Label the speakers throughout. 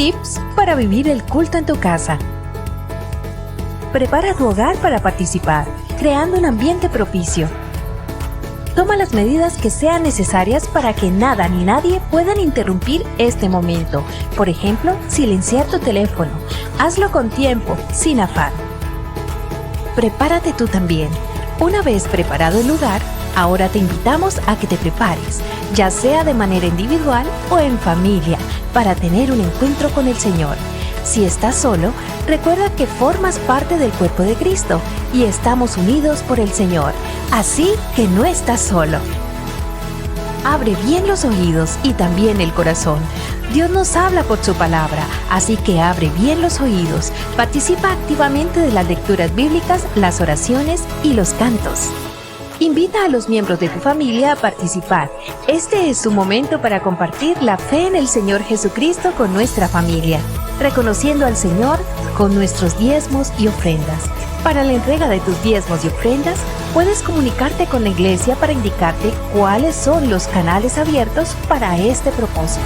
Speaker 1: Tips para vivir el culto en tu casa. Prepara tu hogar para participar, creando un ambiente propicio. Toma las medidas que sean necesarias para que nada ni nadie puedan interrumpir este momento. Por ejemplo, silenciar tu teléfono. Hazlo con tiempo, sin afán. Prepárate tú también. Una vez preparado el lugar, ahora te invitamos a que te prepares, ya sea de manera individual o en familia, para tener un encuentro con el Señor. Si estás solo, recuerda que formas parte del cuerpo de Cristo y estamos unidos por el Señor, así que no estás solo. Abre bien los oídos y también el corazón. Dios nos habla por su palabra, así que abre bien los oídos. Participa activamente de las lecturas bíblicas, las oraciones y los cantos. Invita a los miembros de tu familia a participar. Este es su momento para compartir la fe en el Señor Jesucristo con nuestra familia, reconociendo al Señor con nuestros diezmos y ofrendas. Para la entrega de tus diezmos y ofrendas, puedes comunicarte con la iglesia para indicarte cuáles son los canales abiertos para este propósito.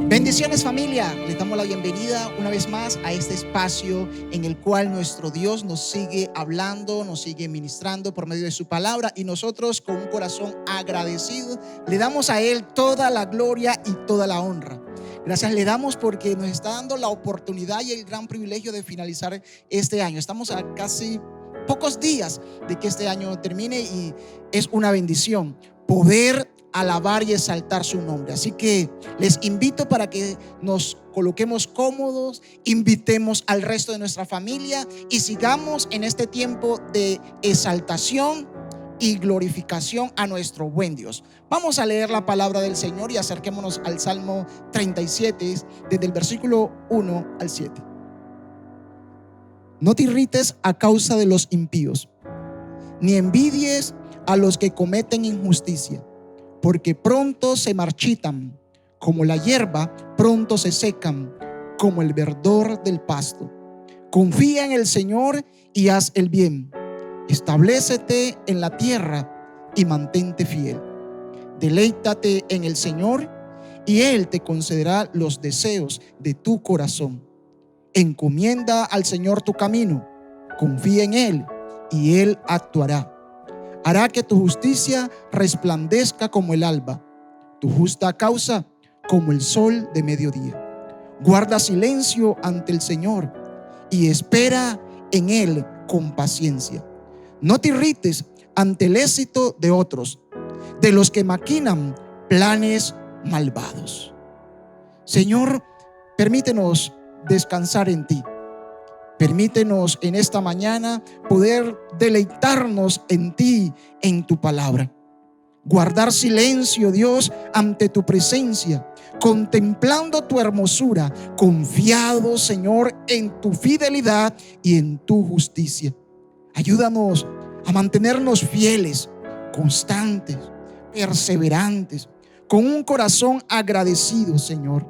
Speaker 2: Bendiciones, familia, les damos la bienvenida una vez más a este espacio en el cual nuestro Dios nos sigue hablando, nos sigue ministrando por medio de su palabra, y nosotros con un corazón agradecido le damos a Él toda la gloria y toda la honra. Gracias le damos porque nos está dando la oportunidad y el gran privilegio de finalizar este año. Estamos a casi pocos días de que este año termine y es una bendición poder alabar y exaltar su nombre. Así que les invito para que nos coloquemos cómodos, invitemos al resto de nuestra familia y sigamos en este tiempo de exaltación y glorificación a nuestro buen Dios. Vamos a leer la palabra del Señor y acerquémonos al Salmo 37 desde el versículo 1 al 7. No te irrites a causa de los impíos, ni envidies a los que cometen injusticia, porque pronto se marchitan, como la hierba, pronto se secan, como el verdor del pasto. Confía en el Señor y haz el bien. Establécete en la tierra y mantente fiel. Deleítate en el Señor y Él te concederá los deseos de tu corazón. Encomienda al Señor tu camino, confía en Él y Él actuará. Hará que tu justicia resplandezca como el alba, tu justa causa como el sol de mediodía. Guarda silencio ante el Señor y espera en Él con paciencia. No te irrites ante el éxito de otros, de los que maquinan planes malvados. Señor, permítenos descansar en ti. Permítenos en esta mañana poder deleitarnos en ti, en tu palabra. Guardar silencio, Dios, ante tu presencia, contemplando tu hermosura, confiado, Señor, en tu fidelidad y en tu justicia. Ayúdanos a mantenernos fieles, constantes, perseverantes, con un corazón agradecido, Señor.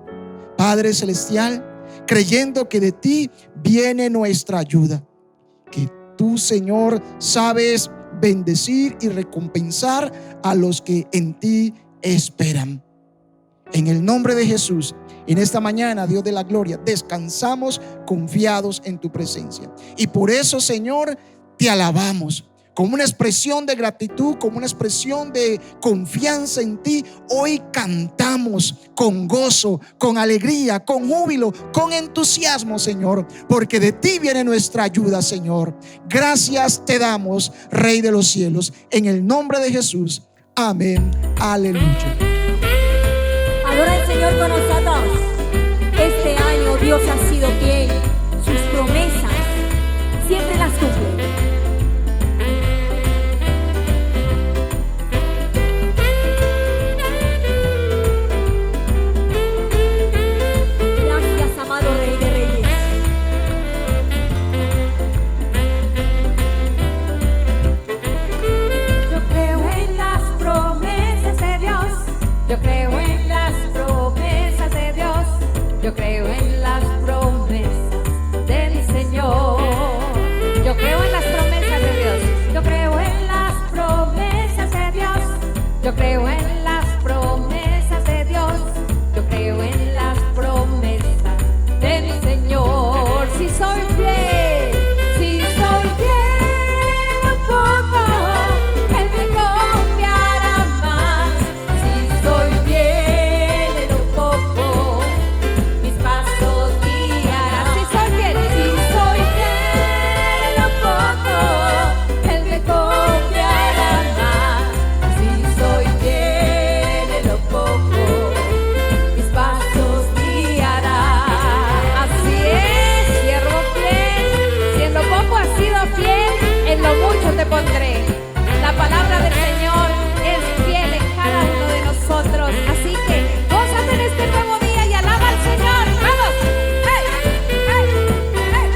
Speaker 2: Padre celestial, creyendo que de ti viene nuestra ayuda, que tú, Señor, sabes bendecir y recompensar a los que en ti esperan. En el nombre de Jesús, en esta mañana, Dios de la gloria, descansamos confiados en tu presencia. Y por eso, Señor, te alabamos. Como una expresión de gratitud, como una expresión de confianza en ti, hoy cantamos con gozo, con alegría, con júbilo, con entusiasmo, Señor, porque de ti viene nuestra ayuda, Señor. Gracias te damos, Rey de los cielos, en el nombre de Jesús. Amén. Aleluya.
Speaker 3: Adora al Señor con nosotros. Este año Dios ha sido fiel. Sus promesas siempre las cumple. Gracias, amado Rey de Reyes. Yo creo en las promesas de Dios. Yo creo en las promesas de Dios. Yo creo en las promesas del Señor. Yo creo en las promesas de Dios. Yo creo en las promesas de Dios. Yo creo en las promesas de Dios. Yo creo en las promesas del Señor. Si soy fiel, si soy fiel un poco, Él me confiará más. Si soy fiel en un poco, mis pasos guiará. Si soy fiel en un poco, Él me confiará más. Si soy fiel en lo poco, mis pasos guiará. Así es, siervo fiel. Si en lo poco has sido fiel, en lo mucho te pondré. La palabra del Señor es fiel en cada uno de nosotros. Así que gózate en este nuevo día y alaba al Señor. ¡Vamos! ¡Hey! ¡Hey! ¡Hey!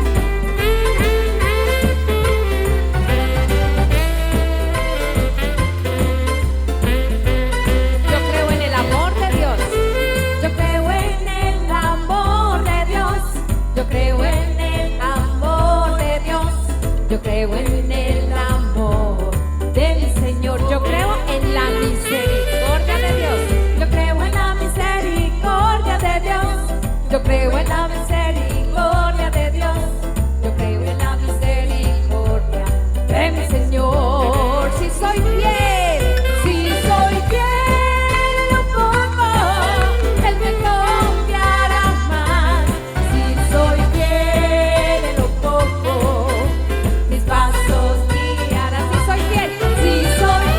Speaker 3: Yo creo en el amor de Dios. Yo creo en el amor de Dios. Yo creo en el amor de Dios. Yo creo en el amor del Señor. Yo creo en la misericordia de Dios. Yo creo en la misericordia de Dios. Yo creo en la misericordia de Dios. Yo creo en la misericordia de mi Señor. Si soy fiel, si soy fiel en lo poco, Él me confiará más. Si soy fiel en lo poco, mis pasos guiará. Si soy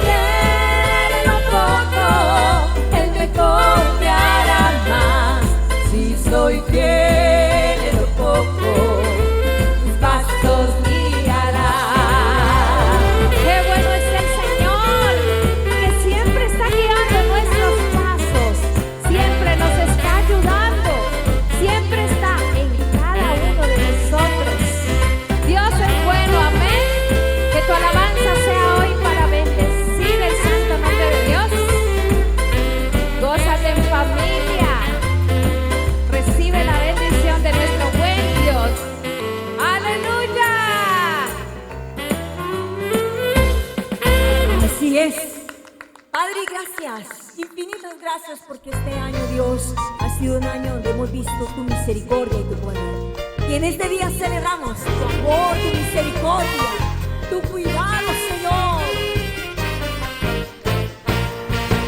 Speaker 3: fiel en lo poco, Él me confiará más. Si soy fiel en lo poco, mis pasos guiará. Qué bueno es el Señor, que siempre está guiando nuestros pasos, siempre nos está ayudando, siempre está en cada uno de nosotros. Dios es bueno, amén. Que tu alabanza sea hoy para bendecir el santo nombre de Dios. Gózate en familia. Recibe la bendición de nuestro buen Dios. ¡Aleluya! Así es. Padre, gracias, infinitas gracias, porque este año, Dios, ha sido un año donde hemos visto tu misericordia y tu bondad. Y en este día celebramos tu amor, tu misericordia, tu cuidado, Señor.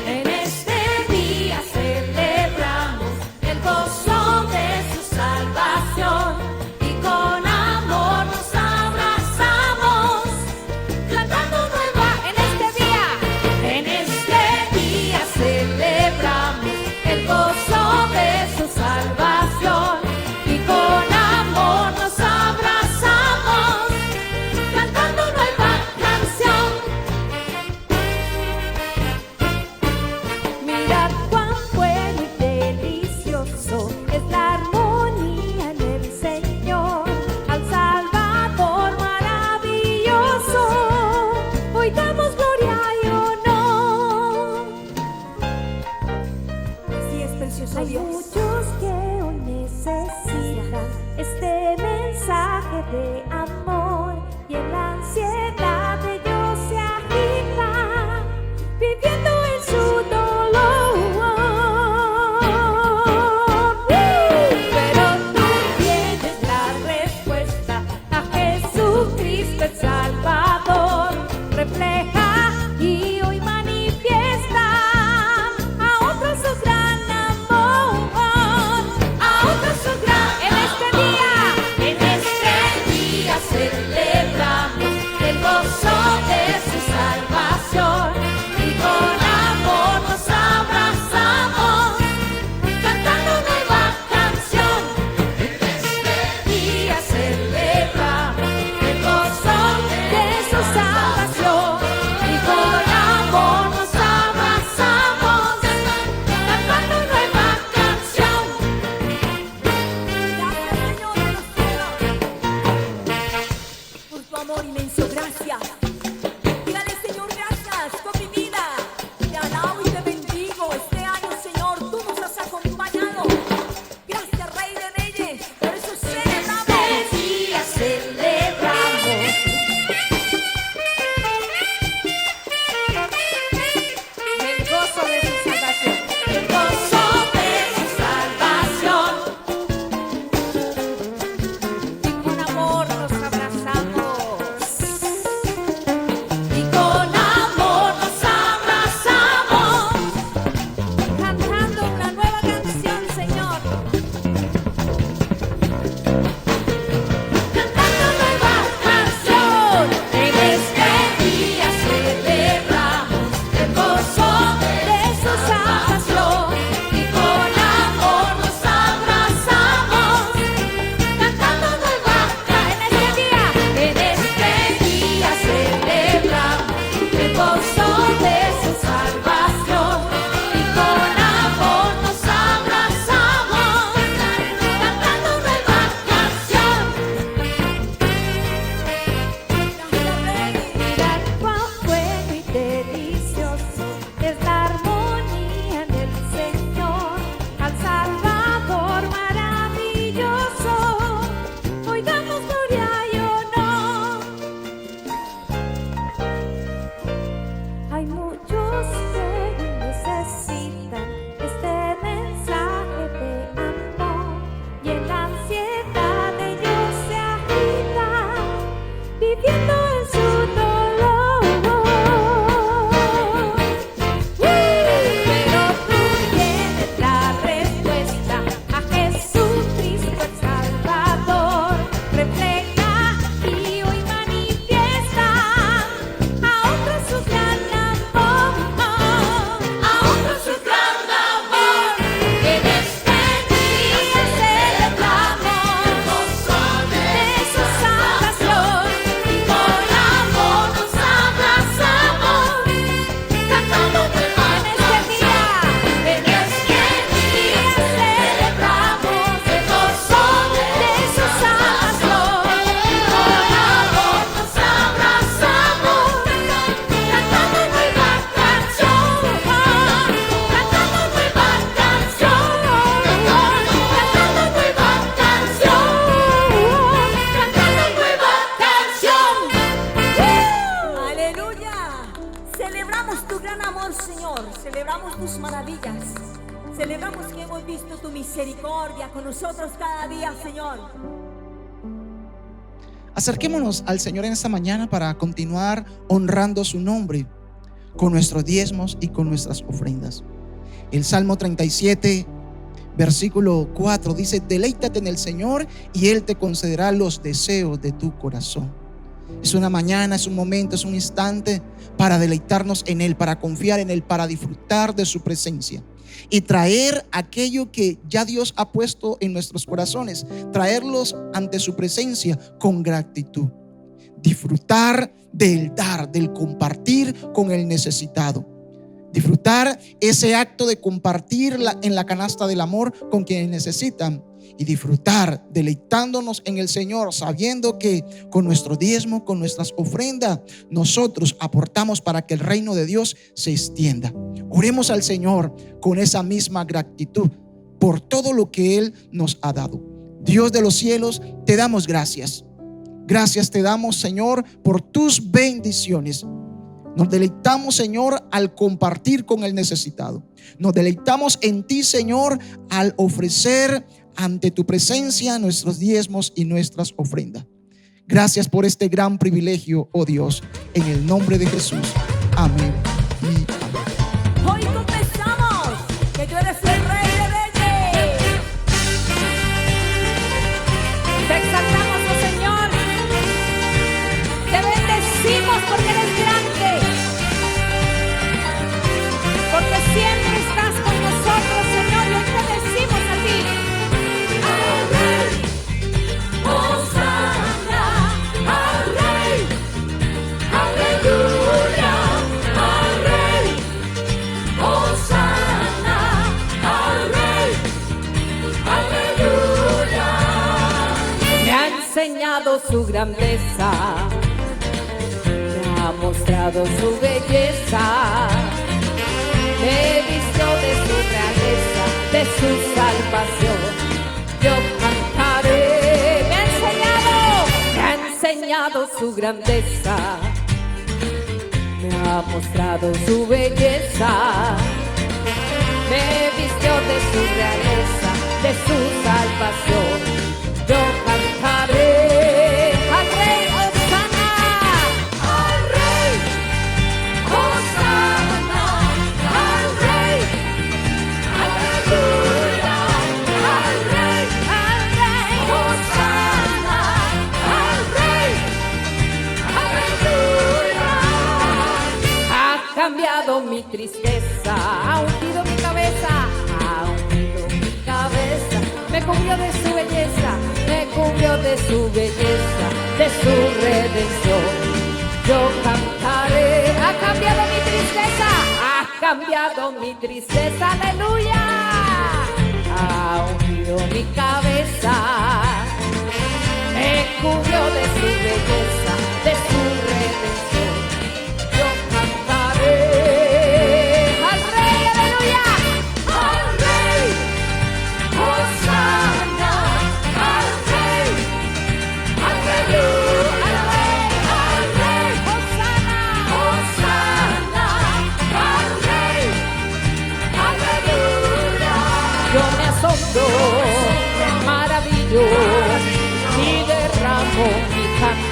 Speaker 3: En este día celebramos el gozo de su salvación y con amor nos abrazamos, cantando nueva. En este día celebramos el gozo de su salvación y con amor nos abrazamos, cantando nueva canción. Hay muchos que necesitan este mensaje de amor, y en la ansiedad ellos se agitan, viviendo en su dolor. Pero tú tienes la respuesta, a Jesucristo el Salvador. Refleja y hoy manifiesta a otros su gran amor, a otros su gran amor. En este día celebramos de su salvación, y con amor nos abrazamos, cantando en este día celebramos el gozo de su salvación, y con amor nos abrazamos, cantando nueva canción, cantando nueva canción, cantando nueva canción, cantando nueva canción.
Speaker 4: Aleluya. Celebramos tu gran amor, Señor. Celebramos tus maravillas. Celebramos que hemos visto tu misericordia con nosotros cada día, Señor.
Speaker 2: Acerquémonos al Señor en esta mañana para continuar honrando su nombre con nuestros diezmos y con nuestras ofrendas. El Salmo 37, versículo 4 dice: deleítate en el Señor y Él te concederá los deseos de tu corazón. Es una mañana, es un momento, es un instante para deleitarnos en Él, para confiar en Él, para disfrutar de su presencia y traer aquello que ya Dios ha puesto en nuestros corazones, traerlos ante su presencia con gratitud. Disfrutar del dar, del compartir con el necesitado. Disfrutar ese acto de compartir en la canasta del amor con quienes necesitan. Y disfrutar deleitándonos en el Señor, sabiendo que con nuestro diezmo, con nuestras ofrendas, nosotros aportamos para que el reino de Dios se extienda. Oremos al Señor con esa misma gratitud por todo lo que Él nos ha dado. Dios de los cielos, te damos gracias. Gracias te damos, Señor, por tus bendiciones. Nos deleitamos, Señor, al compartir con el necesitado. Nos deleitamos en ti, Señor, al ofrecer ante tu presencia nuestros diezmos y nuestras ofrendas. Gracias por este gran privilegio, oh Dios, en el nombre de Jesús. Amén y amén.
Speaker 4: Hoy confesamos que tú eres el Rey de Reyes.
Speaker 3: Te exaltamos, oh Señor. Te bendecimos porque eres grande, porque siempre estás con nosotros, Señor. Y hoy te decimos a ti:
Speaker 4: Al Rey, Hosanna, al Rey, aleluya, al Rey, Hosanna, al Rey, aleluya.
Speaker 3: me ha enseñado su grandeza, me ha mostrado su belleza, me vistió de su realeza, de su salvación. Yo cantaré. Me ha enseñado su grandeza, me ha mostrado su belleza, me vistió de su realeza, de su salvación. Yo cantaré al Rey, Hosanna,
Speaker 4: Al Rey, Hosanna, al Rey, aleluya, al Rey, Hosanna, al Rey, aleluya.
Speaker 3: ha cambiado mi tristeza, ha ungido mi cabeza, ha ungido mi cabeza, me cubrió de su belleza, me cubrió de su belleza, de su redención. Yo cantaré, ha cambiado mi tristeza, ha cambiado mi tristeza, aleluya. Ha ungido mi cabeza, me cubrió de su belleza, de su redención. Yo cantaré al Rey, aleluya.
Speaker 4: Al Rey, Hosanna, al Rey, aleluya, al Rey,
Speaker 3: Hosanna,
Speaker 4: Hosanna,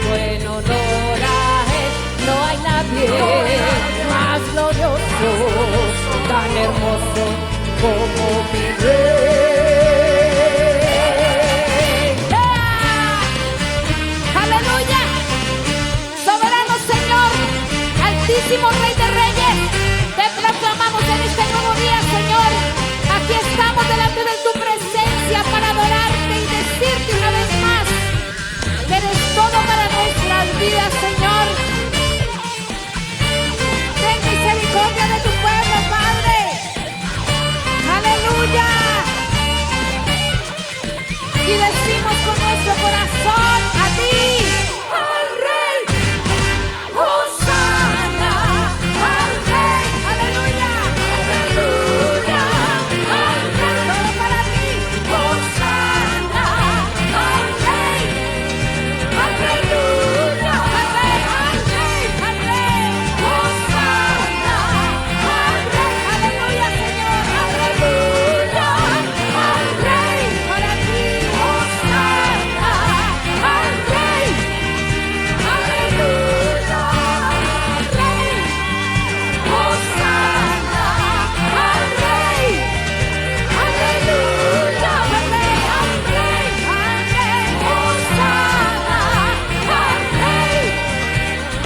Speaker 3: glorioso, en honor a Él no hay nadie más glorioso, tan hermoso como mi Rey. ¡Ah! ¡Aleluya! Soberano Señor, altísimo Rey de Reyes, te proclamamos en este nuevo día, Señor. Aquí estamos delante de tu presencia para adorarte y decirte una vez más que eres todo para nuestras vidas, Señor. Ten misericordia de tu pueblo, Padre. Aleluya. Y decimos con nuestro corazón a ti, al Rey, Hosana, al Rey, aleluya, aleluya, al Rey, todo para ti, Hosana, al Rey, aleluya, al Rey, al Rey, al Rey, Hosana, al Rey, aleluya, Señor, aleluya, al Rey, para ti, Hosana, al Rey, aleluya, al Rey, Hosana, al Rey, aleluya, al Rey, Hosana, al Rey,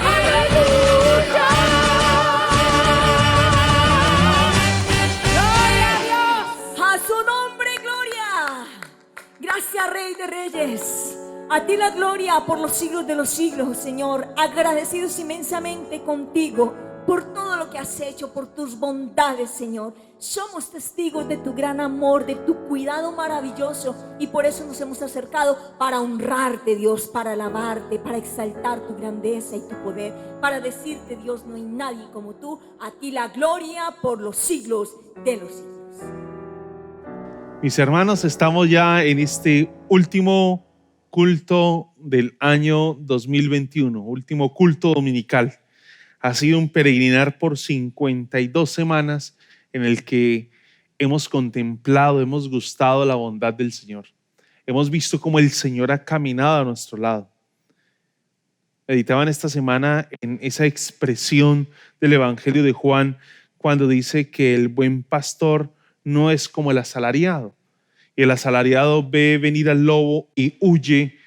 Speaker 3: aleluya. Gloria a Dios.
Speaker 4: A su nombre, gloria. Gracias, Rey de Reyes. A ti la gloria por los siglos de los siglos, Señor. Agradecidos inmensamente contigo por todo lo que has hecho, por tus bondades, Señor. Somos testigos de tu gran amor, de tu cuidado maravilloso, y por eso nos hemos acercado para honrarte, Dios, para alabarte, para exaltar tu grandeza y tu poder, para decirte, Dios, no hay nadie como tú. A ti la gloria por los siglos de los siglos.
Speaker 5: Mis hermanos, estamos ya en este último culto del año 2021, último culto dominical. Ha sido un peregrinar por 52 semanas en el que hemos contemplado, hemos gustado la bondad del Señor. Hemos visto cómo el Señor ha caminado a nuestro lado. Meditaban esta semana en esa expresión del Evangelio de Juan cuando dice que el buen pastor no es como el asalariado. Y el asalariado ve venir al lobo y huye.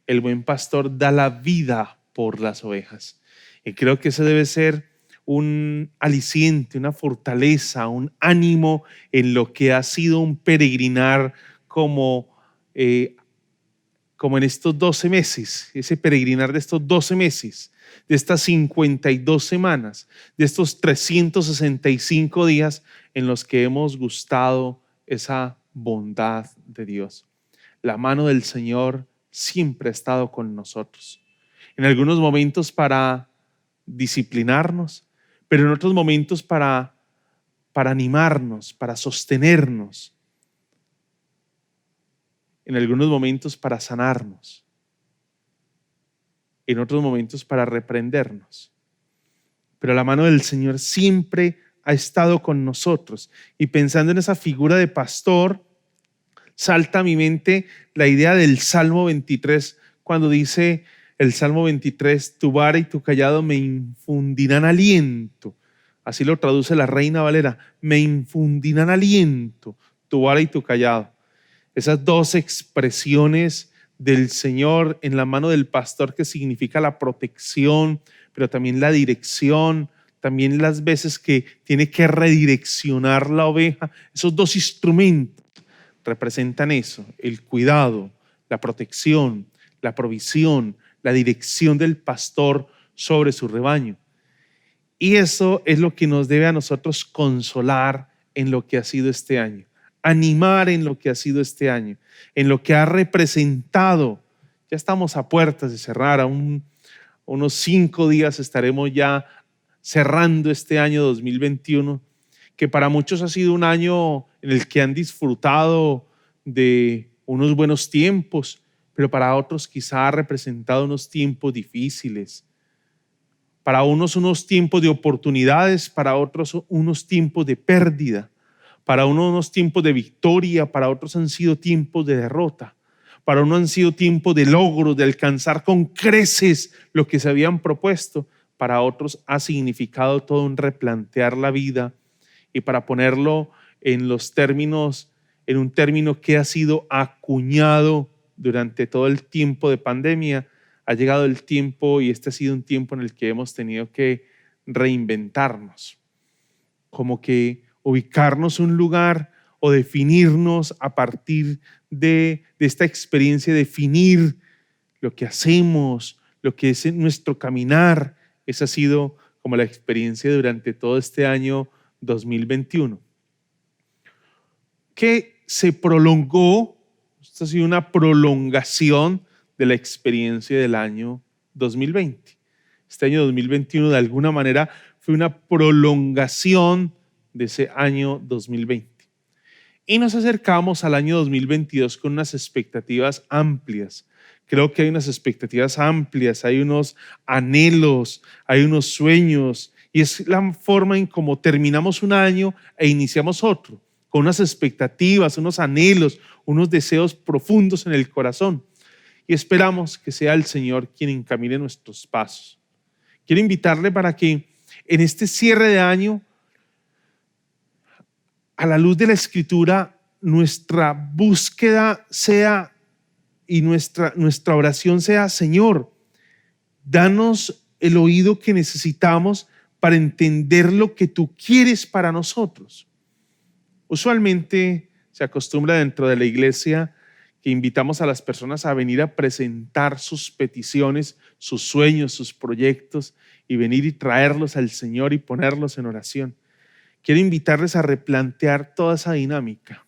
Speaker 5: El buen pastor da la vida por las ovejas. Y creo que ese debe ser un aliciente, una fortaleza, un ánimo en lo que ha sido un peregrinar como en estos 12 meses, ese peregrinar de estos 12 meses, de estas 52 semanas, de estos 365 días en los que hemos gustado esa bondad de Dios. La mano del Señor siempre ha estado con nosotros. En algunos momentos para disciplinarnos, pero en otros momentos para animarnos, para sostenernos. En algunos momentos para sanarnos. En otros momentos para reprendernos. Pero la mano del Señor siempre ha estado con nosotros. Y pensando en esa figura de pastor, salta a mi mente la idea del Salmo 23, cuando dice el Salmo 23, tu vara y tu callado me infundirán aliento. Así lo traduce la Reina Valera, me infundirán aliento, tu vara y tu callado. Esas dos expresiones del Señor en la mano del pastor, que significa la protección, pero también la dirección, también las veces que tiene que redireccionar la oveja. Esos dos instrumentos representan eso, el cuidado, la protección, la provisión, la dirección del pastor sobre su rebaño. Y eso es lo que nos debe a nosotros consolar en lo que ha sido este año, animar en lo que ha sido este año, en lo que ha representado. Ya estamos a puertas de cerrar, unos 5 días estaremos ya cerrando este año 2021, que para muchos ha sido un año en el que han disfrutado de unos buenos tiempos, pero para otros quizá ha representado unos tiempos difíciles. Para unos tiempos de oportunidades, para otros unos tiempos de pérdida, para unos tiempos de victoria, para otros han sido tiempos de derrota. para uno han sido tiempos de logros, de alcanzar con creces lo que se habían propuesto. Para otros ha significado todo un replantear la vida, y para ponerlo en los términos, en un término que ha sido acuñado durante todo el tiempo de pandemia, ha llegado el tiempo, y este ha sido un tiempo en el que hemos tenido que reinventarnos, como que ubicarnos un lugar o definirnos a partir de esta experiencia, definir lo que hacemos, lo que es nuestro caminar. Esa ha sido como la experiencia durante todo este año 2021, que se prolongó. Esta ha sido una prolongación de la experiencia del año 2020. Este año 2021 de alguna manera fue una prolongación de ese año 2020. Y nos acercamos al año 2022 con unas expectativas amplias. Creo que hay unas expectativas amplias, hay unos anhelos, hay unos sueños, y es la forma en cómo terminamos un año e iniciamos otro, con unas expectativas, unos anhelos, unos deseos profundos en el corazón. Y esperamos que sea el Señor quien encamine nuestros pasos. Quiero invitarle para que en este cierre de año, a la luz de la Escritura, nuestra búsqueda sea y nuestra oración sea: Señor, danos el oído que necesitamos para entender lo que tú quieres para nosotros. Usualmente se acostumbra dentro de la iglesia que invitamos a las personas a venir a presentar sus peticiones, sus sueños, sus proyectos, y venir y traerlos al Señor y ponerlos en oración. Quiero invitarles a replantear toda esa dinámica.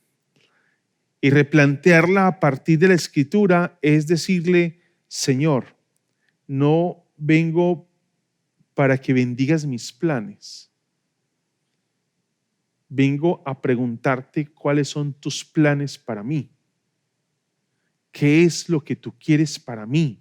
Speaker 5: Y replantearla a partir de la Escritura es decirle: Señor, no vengo para que bendigas mis planes. Vengo a preguntarte cuáles son tus planes para mí. ¿Qué es lo que tú quieres para mí?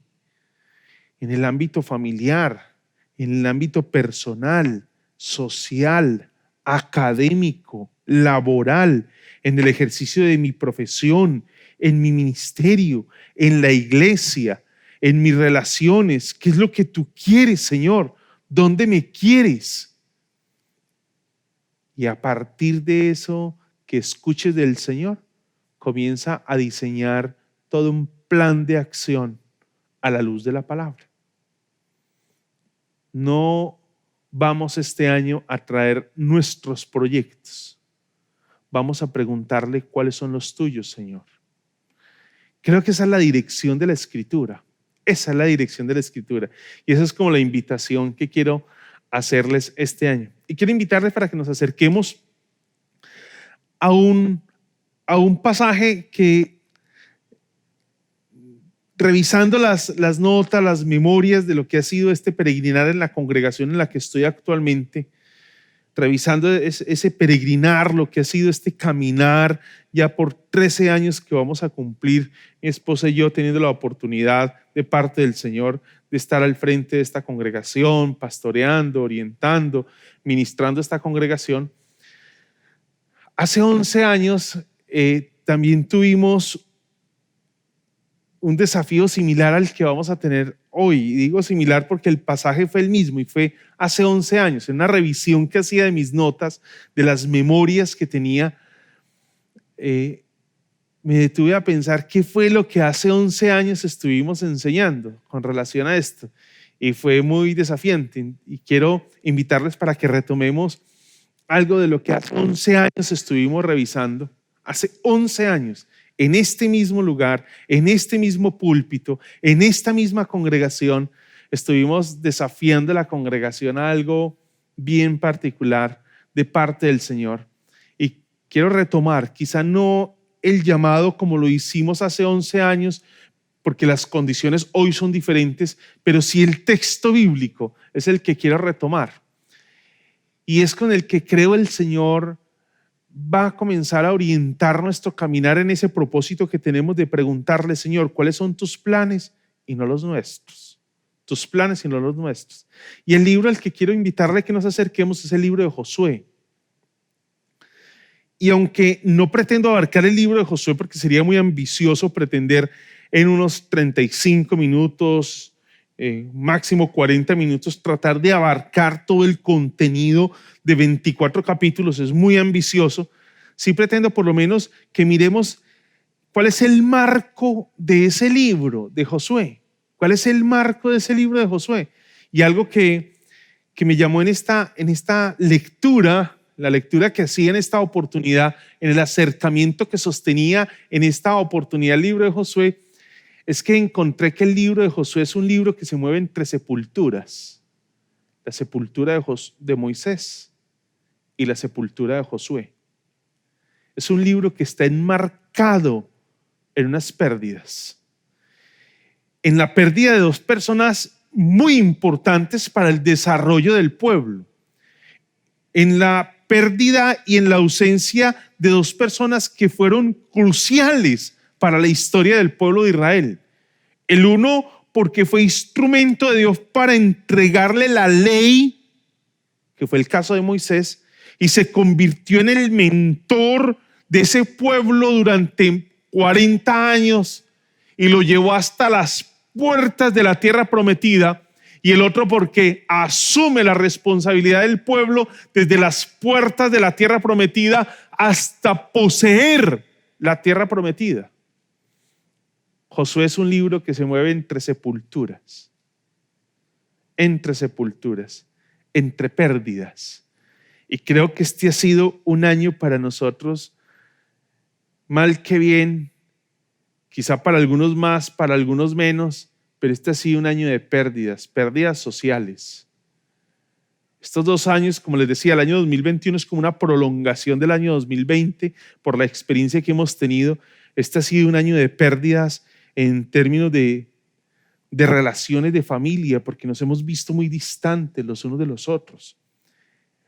Speaker 5: En el ámbito familiar, en el ámbito personal, social, académico, laboral, en el ejercicio de mi profesión, en mi ministerio, en la iglesia, en mis relaciones. ¿Qué es lo que tú quieres, Señor? ¿Dónde me quieres? Y a partir de eso que escuches del Señor, comienza a diseñar todo un plan de acción a la luz de la palabra. No vamos este año a traer nuestros proyectos. Vamos a preguntarle cuáles son los tuyos, Señor. Creo que esa es la dirección de la Escritura. Esa es la dirección de la Escritura. Y esa es como la invitación que quiero hacerles este año. Y quiero invitarles para que nos acerquemos a un pasaje que, revisando las notas, las memorias de lo que ha sido este peregrinar en la congregación en la que estoy actualmente, revisando ese peregrinar, lo que ha sido este caminar ya por 13 años que vamos a cumplir, mi esposa y yo, teniendo la oportunidad de parte del Señor de estar al frente de esta congregación, pastoreando, orientando, ministrando esta congregación. Hace 11 años también tuvimos un desafío similar al que vamos a tener hoy. Y digo similar porque el pasaje fue el mismo y fue hace 11 años. En una revisión que hacía de mis notas, de las memorias que tenía, me detuve a pensar qué fue lo que hace 11 años estuvimos enseñando con relación a esto. Y fue muy desafiante. Y quiero invitarles para que retomemos algo de lo que hace 11 años estuvimos revisando. Hace 11 años. En este mismo lugar, en este mismo púlpito, en esta misma congregación, estuvimos desafiando a la congregación a algo bien particular de parte del Señor. Y quiero retomar, quizá no el llamado como lo hicimos hace 11 años, porque las condiciones hoy son diferentes, pero sí el texto bíblico es el que quiero retomar. Y es con el que creo el Señor va a comenzar a orientar nuestro caminar en ese propósito que tenemos de preguntarle: Señor, ¿cuáles son tus planes y no los nuestros? Tus planes y no los nuestros. Y el libro al que quiero invitarle que nos acerquemos es el libro de Josué. Y aunque no pretendo abarcar el libro de Josué porque sería muy ambicioso pretender en unos 35 minutos, máximo 40 minutos, tratar de abarcar todo el contenido de 24 capítulos. Es muy ambicioso. Sí pretendo por lo menos que miremos cuál es el marco de ese libro de Josué. ¿Cuál es el marco de ese libro de Josué? Y algo que me llamó en esta lectura, la lectura que hacía en esta oportunidad, en el acercamiento que sostenía en esta oportunidad el libro de Josué, es que encontré que el libro de Josué es un libro que se mueve entre sepulturas. La sepultura de Moisés y la sepultura de Josué. Es un libro que está enmarcado en unas pérdidas. En la pérdida de dos personas muy importantes para el desarrollo del pueblo. En la pérdida y en la ausencia de dos personas que fueron cruciales para la historia del pueblo de Israel. El uno porque fue instrumento de Dios para entregarle la ley, que fue el caso de Moisés, y se convirtió en el mentor de ese pueblo durante 40 años y lo llevó hasta las puertas de la tierra prometida. Y el otro porque asume la responsabilidad del pueblo desde las puertas de la tierra prometida hasta poseer la tierra prometida. Josué es un libro que se mueve entre sepulturas, entre pérdidas. Y creo que este ha sido un año para nosotros, mal que bien, quizá para algunos más, para algunos menos, pero este ha sido un año de pérdidas sociales. Estos 2 años, como les decía, el año 2021 es como una prolongación del año 2020 por la experiencia que hemos tenido. Este ha sido un año de pérdidas en términos de relaciones de familia, porque nos hemos visto muy distantes los unos de los otros.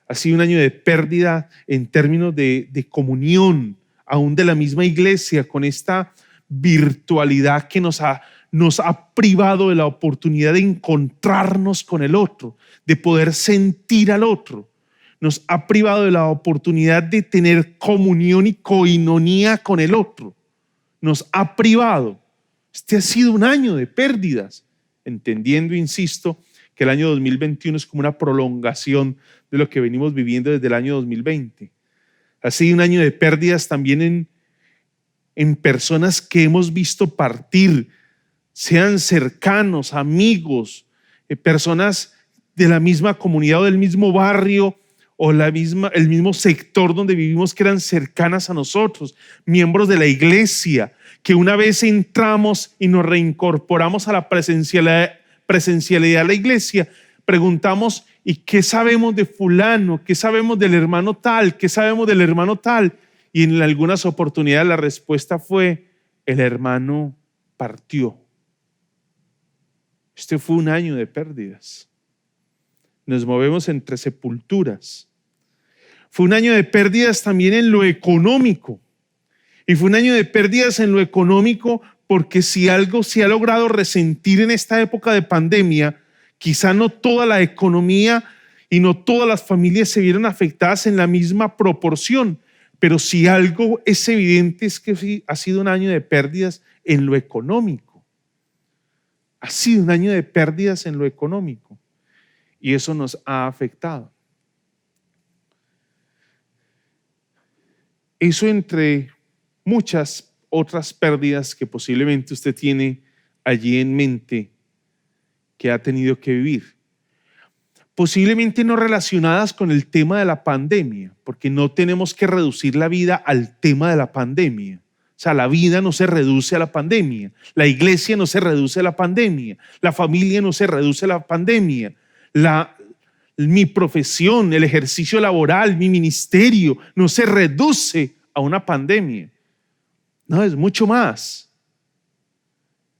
Speaker 5: Ha sido un año de pérdida en términos de comunión, aún de la misma iglesia, con esta virtualidad que nos ha privado de la oportunidad de encontrarnos con el otro, de poder sentir al otro. Nos ha privado de la oportunidad de tener comunión y coinonía con el otro. Nos ha privado. Este ha sido un año de pérdidas, entendiendo, insisto, que el año 2021 es como una prolongación de lo que venimos viviendo desde el año 2020. Ha sido un año de pérdidas también en personas que hemos visto partir, sean cercanos, amigos, personas de la misma comunidad o del mismo barrio o el mismo sector donde vivimos, que eran cercanas a nosotros, miembros de la iglesia, que una vez entramos y nos reincorporamos a la presencialidad de la iglesia, preguntamos: ¿y qué sabemos de fulano? ¿Qué sabemos del hermano tal? ¿Qué sabemos del hermano tal? Y en algunas oportunidades la respuesta fue: el hermano partió. Este fue un año de pérdidas. Nos movemos entre sepulturas. Fue un año de pérdidas también en lo económico. Y fue un año de pérdidas en lo económico porque si algo se ha logrado resentir en esta época de pandemia, quizá no toda la economía y no todas las familias se vieron afectadas en la misma proporción, pero si algo es evidente es que ha sido un año de pérdidas en lo económico. Ha sido un año de pérdidas en lo económico y eso nos ha afectado. Eso entre muchas otras pérdidas que posiblemente usted tiene allí en mente que ha tenido que vivir. Posiblemente no relacionadas con el tema de la pandemia, porque no tenemos que reducir la vida al tema de la pandemia. O sea, la vida no se reduce a la pandemia, la iglesia no se reduce a la pandemia, la familia no se reduce a la pandemia, mi profesión, el ejercicio laboral, mi ministerio no se reduce a una pandemia. No, es mucho más.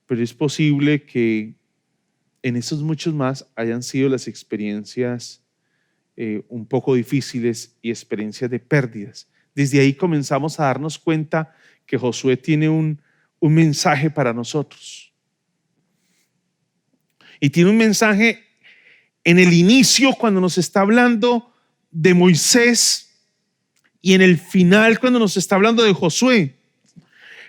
Speaker 5: Pero es posible que en esos muchos más hayan sido las experiencias un poco difíciles y experiencias de pérdidas. Desde ahí comenzamos a darnos cuenta que Josué tiene un mensaje para nosotros. Y tiene un mensaje en el inicio cuando nos está hablando de Moisés y en el final cuando nos está hablando de Josué.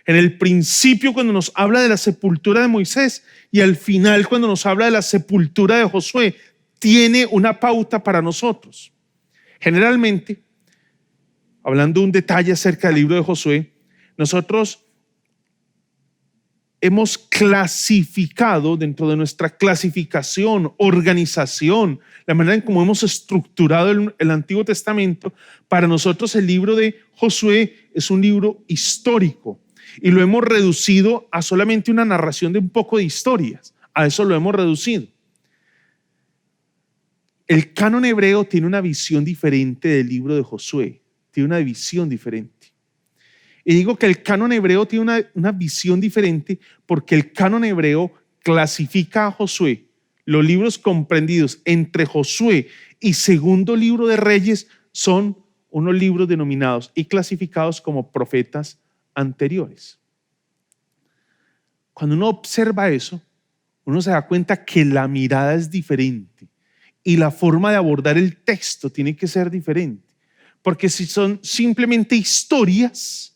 Speaker 5: En el principio cuando nos habla de la sepultura de Moisés y al final cuando nos habla de la sepultura de Josué, tiene una pauta para nosotros. Generalmente, hablando un detalle acerca del libro de Josué, nosotros hemos clasificado dentro de nuestra clasificación, organización, la manera en cómo hemos estructurado el Antiguo Testamento. Para nosotros el libro de Josué es un libro histórico y lo hemos reducido a solamente una narración de un poco de historias. A eso lo hemos reducido. El canon hebreo tiene una visión diferente del libro de Josué, tiene una visión diferente. Y digo que el canon hebreo tiene una visión diferente porque el canon hebreo clasifica a Josué, los libros comprendidos entre Josué y segundo libro de Reyes son unos libros denominados y clasificados como profetas anteriores. Cuando uno observa eso, uno se da cuenta que la mirada es diferente y la forma de abordar el texto tiene que ser diferente. Porque si son simplemente historias,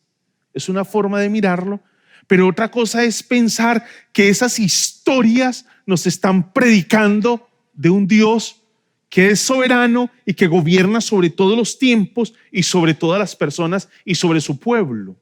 Speaker 5: es una forma de mirarlo, pero otra cosa es pensar que esas historias nos están predicando de un Dios que es soberano y que gobierna sobre todos los tiempos y sobre todas las personas y sobre su pueblo.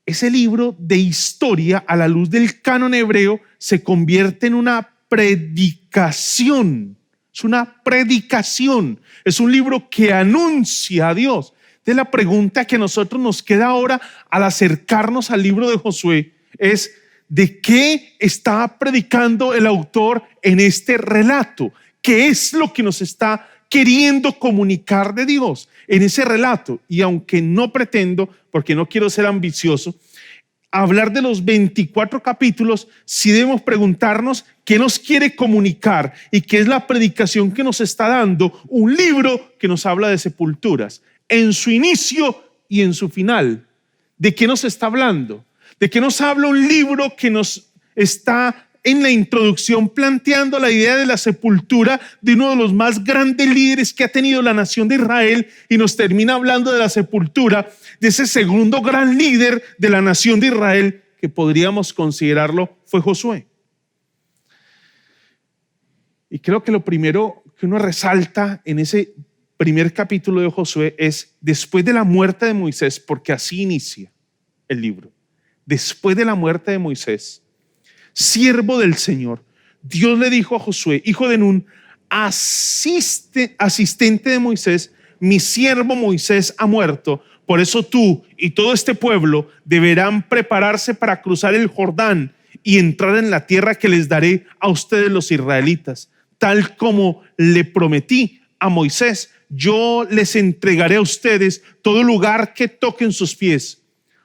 Speaker 5: Ese libro de historia a la luz del canon hebreo se convierte en una predicación. Es una predicación, es un libro que anuncia a Dios. De la pregunta que a nosotros nos queda ahora al acercarnos al libro de Josué es: ¿de qué está predicando el autor en este relato? ¿Qué es lo que nos está queriendo comunicar de Dios en ese relato? Y aunque no pretendo, porque no quiero ser ambicioso, hablar de los 24 capítulos, sí debemos preguntarnos qué nos quiere comunicar y qué es la predicación que nos está dando un libro que nos habla de sepulturas en su inicio y en su final. ¿De qué nos está hablando? ¿De qué nos habla un libro que nos está en la introducción planteando la idea de la sepultura de uno de los más grandes líderes que ha tenido la nación de Israel, y nos termina hablando de la sepultura de ese segundo gran líder de la nación de Israel que podríamos considerarlo fue Josué? Y creo que lo primero que uno resalta en ese primer capítulo de Josué es después de la muerte de Moisés, porque así inicia el libro. Después de la muerte de Moisés, siervo del Señor, Dios le dijo a Josué, hijo de Nun, asistente de Moisés: mi siervo Moisés ha muerto, por eso tú y todo este pueblo deberán prepararse para cruzar el Jordán y entrar en la tierra que les daré a ustedes los israelitas, tal como le prometí a Moisés. Yo les entregaré a ustedes todo lugar que toquen sus pies.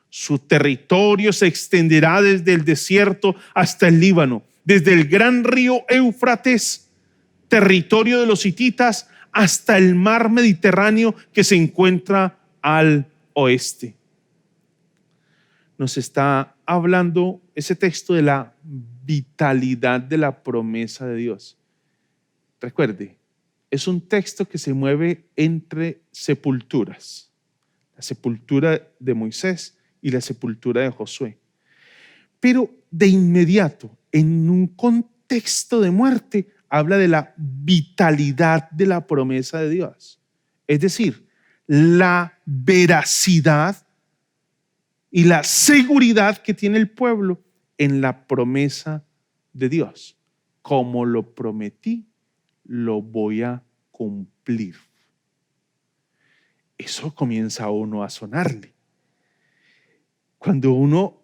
Speaker 5: Su territorio se extenderá desde el desierto hasta el Líbano, desde el gran río Éufrates, territorio de los hititas, hasta el mar Mediterráneo que se encuentra al oeste. Nos está hablando ese texto de la vitalidad de la promesa de Dios. Recuerde, es un texto que se mueve entre sepulturas, la sepultura de Moisés y la sepultura de Josué. Pero de inmediato, en un contexto de muerte, habla de la vitalidad de la promesa de Dios. Es decir, la veracidad y la seguridad que tiene el pueblo en la promesa de Dios. Como lo prometí, lo voy a cumplir. Eso comienza a uno a sonarle. Cuando uno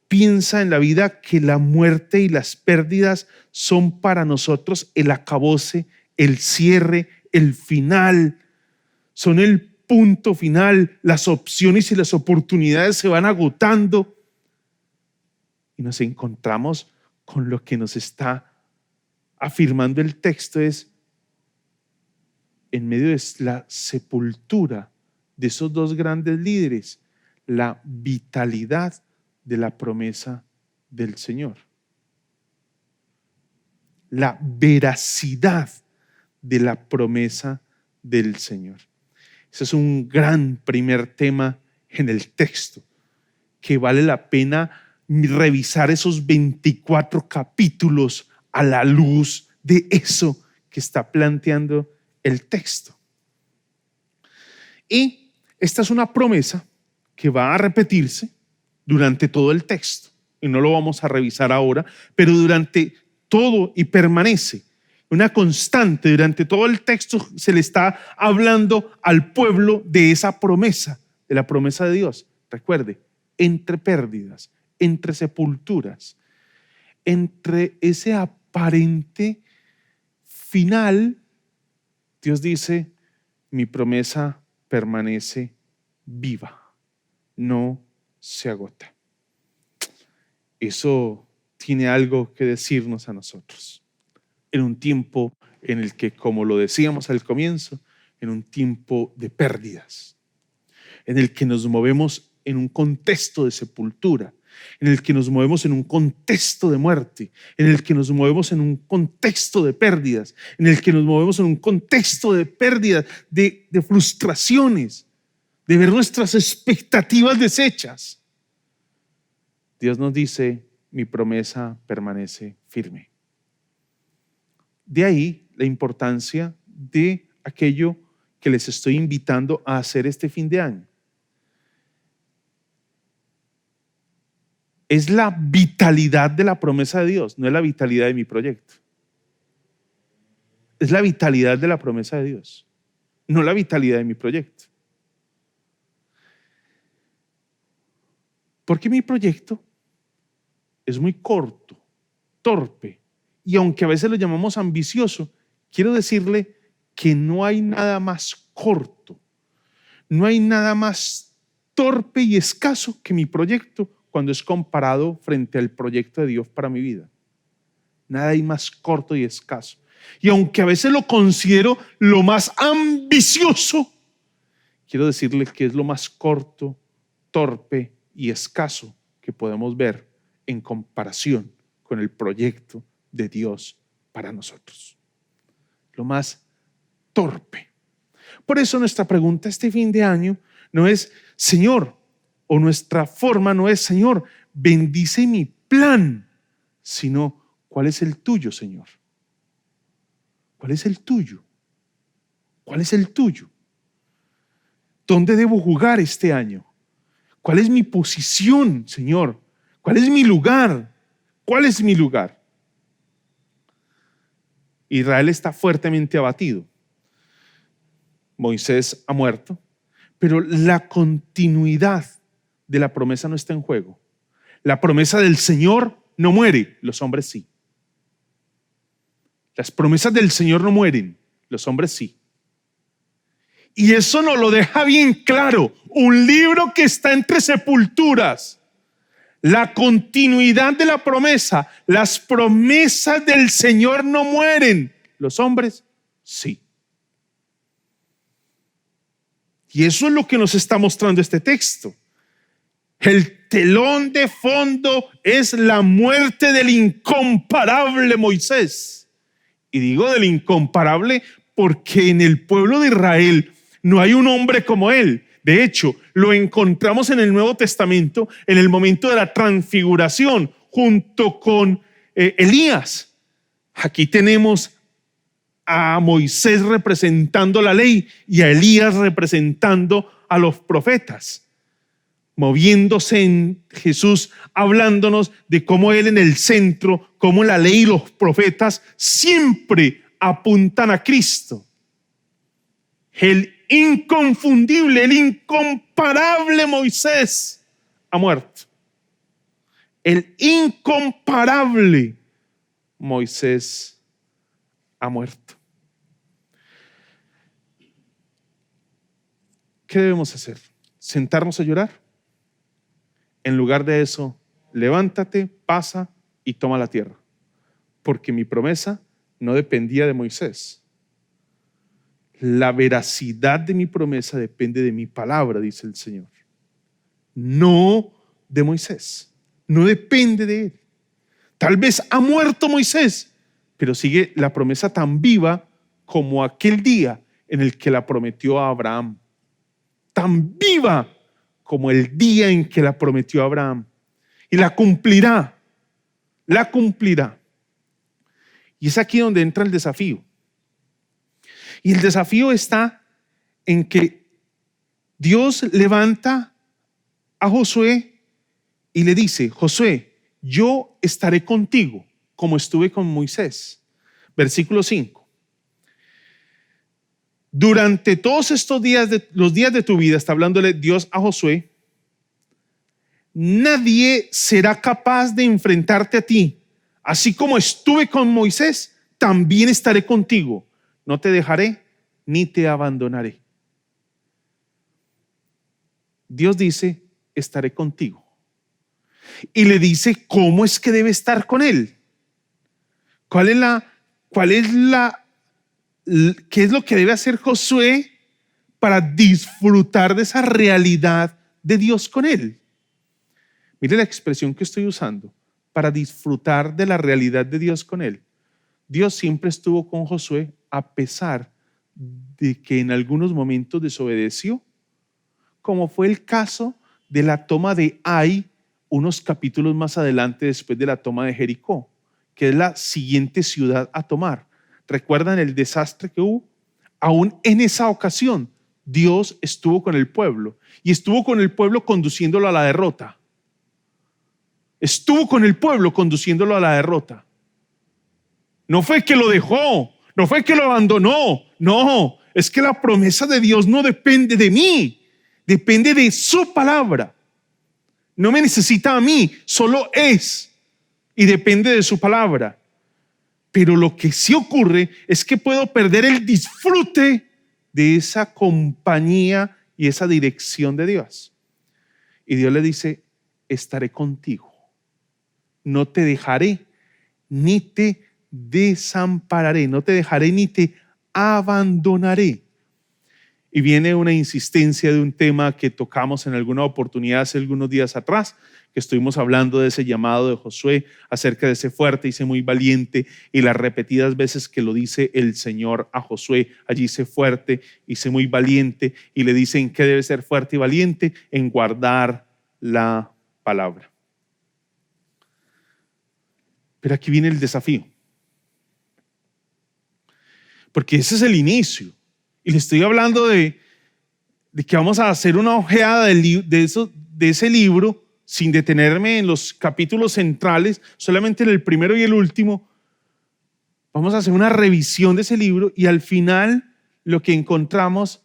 Speaker 5: piensa en la vida que la muerte y las pérdidas son para nosotros el acabose, el cierre, el final, son el punto final, las opciones y las oportunidades se van agotando y nos encontramos con lo que nos está afirmando el texto: es en medio de la sepultura de esos dos grandes líderes, la vitalidad de la promesa del Señor, la veracidad de la promesa del Señor. Ese es un gran primer tema en el texto, que vale la pena revisar esos 24 capítulos a la luz de eso que está planteando el texto. Y esta es una promesa que va a repetirse durante todo el texto. Y no lo vamos a revisar ahora, pero durante todo y permanece. Una constante durante todo el texto se le está hablando al pueblo de esa promesa, de la promesa de Dios. Recuerde, entre pérdidas, entre sepulturas, entre ese aparente final, Dios dice, mi promesa permanece viva, no se agota. Eso tiene algo que decirnos a nosotros. En un tiempo en el que, como lo decíamos al comienzo, en un tiempo de pérdidas, en el que nos movemos en un contexto de sepultura, en el que nos movemos en un contexto de muerte, en el que nos movemos en un contexto de pérdidas, en el que nos movemos en un contexto de pérdidas, de frustraciones, de ver nuestras expectativas deshechas. Dios nos dice, mi promesa permanece firme. De ahí la importancia de aquello que les estoy invitando a hacer este fin de año. Es la vitalidad de la promesa de Dios, no es la vitalidad de mi proyecto. Es la vitalidad de la promesa de Dios, no la vitalidad de mi proyecto. Porque mi proyecto es muy corto, torpe, y aunque a veces lo llamamos ambicioso, quiero decirle que no hay nada más corto, no hay nada más torpe y escaso que mi proyecto cuando es comparado frente al proyecto de Dios para mi vida. Nada hay más corto y escaso. Y aunque a veces lo considero lo más ambicioso, quiero decirle que es lo más corto, torpe y escaso que podemos ver en comparación con el proyecto de Dios para nosotros. Lo más torpe. Por eso nuestra pregunta este fin de año no es, Señor, o nuestra forma no es, Señor, bendice mi plan, sino, ¿cuál es el tuyo, Señor? ¿Cuál es el tuyo? ¿Cuál es el tuyo? ¿Dónde debo jugar este año? ¿Cuál es mi posición, Señor? ¿Cuál es mi lugar? ¿Cuál es mi lugar? Israel está fuertemente abatido. Moisés ha muerto, pero la continuidad de la promesa no está en juego. La promesa del Señor no muere, los hombres sí. Las promesas del Señor no mueren, los hombres sí. Y eso nos lo deja bien claro. Un libro que está entre sepulturas. La continuidad de la promesa. Las promesas del Señor no mueren, los hombres sí. Y eso es lo que nos está mostrando este texto. El telón de fondo es la muerte del incomparable Moisés. Y digo del incomparable porque en el pueblo de Israel no hay un hombre como él. De hecho, lo encontramos en el Nuevo Testamento en el momento de la transfiguración junto con Elías. Aquí tenemos a Moisés representando la ley y a Elías representando a los profetas, moviéndose en Jesús, hablándonos de cómo Él en el centro, cómo la ley y los profetas siempre apuntan a Cristo. El inconfundible, el incomparable Moisés ha muerto. El incomparable Moisés ha muerto. ¿Qué debemos hacer? ¿Sentarnos a llorar? En lugar de eso, levántate, pasa y toma la tierra. Porque mi promesa no dependía de Moisés. La veracidad de mi promesa depende de mi palabra, dice el Señor. No de Moisés. No depende de él. Tal vez ha muerto Moisés, pero sigue la promesa tan viva como aquel día en el que la prometió a Abraham. Tan viva como el día en que la prometió a Abraham. Y la cumplirá. La cumplirá. Y es aquí donde entra el desafío. Y el desafío está en que Dios levanta a Josué y le dice: Josué, yo estaré contigo como estuve con Moisés. Versículo 5. Durante todos estos días, los días de tu vida, está hablándole Dios a Josué, nadie será capaz de enfrentarte a ti. Así como estuve con Moisés, también estaré contigo. No te dejaré ni te abandonaré. Dios dice: estaré contigo. Y le dice cómo es que debe estar con él. ¿Qué es lo que debe hacer Josué para disfrutar de esa realidad de Dios con él? Mire la expresión que estoy usando: para disfrutar de la realidad de Dios con él. Dios siempre estuvo con Josué a pesar de que en algunos momentos desobedeció, como fue el caso de la toma de Ai unos capítulos más adelante, después de la toma de Jericó, que es la siguiente ciudad a tomar. ¿Recuerdan el desastre que hubo? Aún en esa ocasión, Dios estuvo con el pueblo y estuvo con el pueblo conduciéndolo a la derrota. Estuvo con el pueblo conduciéndolo a la derrota. No fue que lo dejó, no fue que lo abandonó, no, es que la promesa de Dios no depende de mí, depende de su palabra. No me necesita a mí, solo es y depende de su palabra. Pero lo que sí ocurre es que puedo perder el disfrute de esa compañía y esa dirección de Dios. Y Dios le dice: estaré contigo, no te dejaré ni te desampararé, no te dejaré ni te abandonaré. Y viene una insistencia de un tema que tocamos en alguna oportunidad hace algunos días atrás, que estuvimos hablando de ese llamado de Josué acerca de ser fuerte y ser muy valiente, y las repetidas veces que lo dice el Señor a Josué, allí sé fuerte y sé muy valiente, y le dice en qué debe ser fuerte y valiente: en guardar la palabra. Pero aquí viene el desafío, porque ese es el inicio. Y le estoy hablando de que vamos a hacer una ojeada de ese libro sin detenerme en los capítulos centrales, solamente en el primero y el último. Vamos a hacer una revisión de ese libro y al final lo que encontramos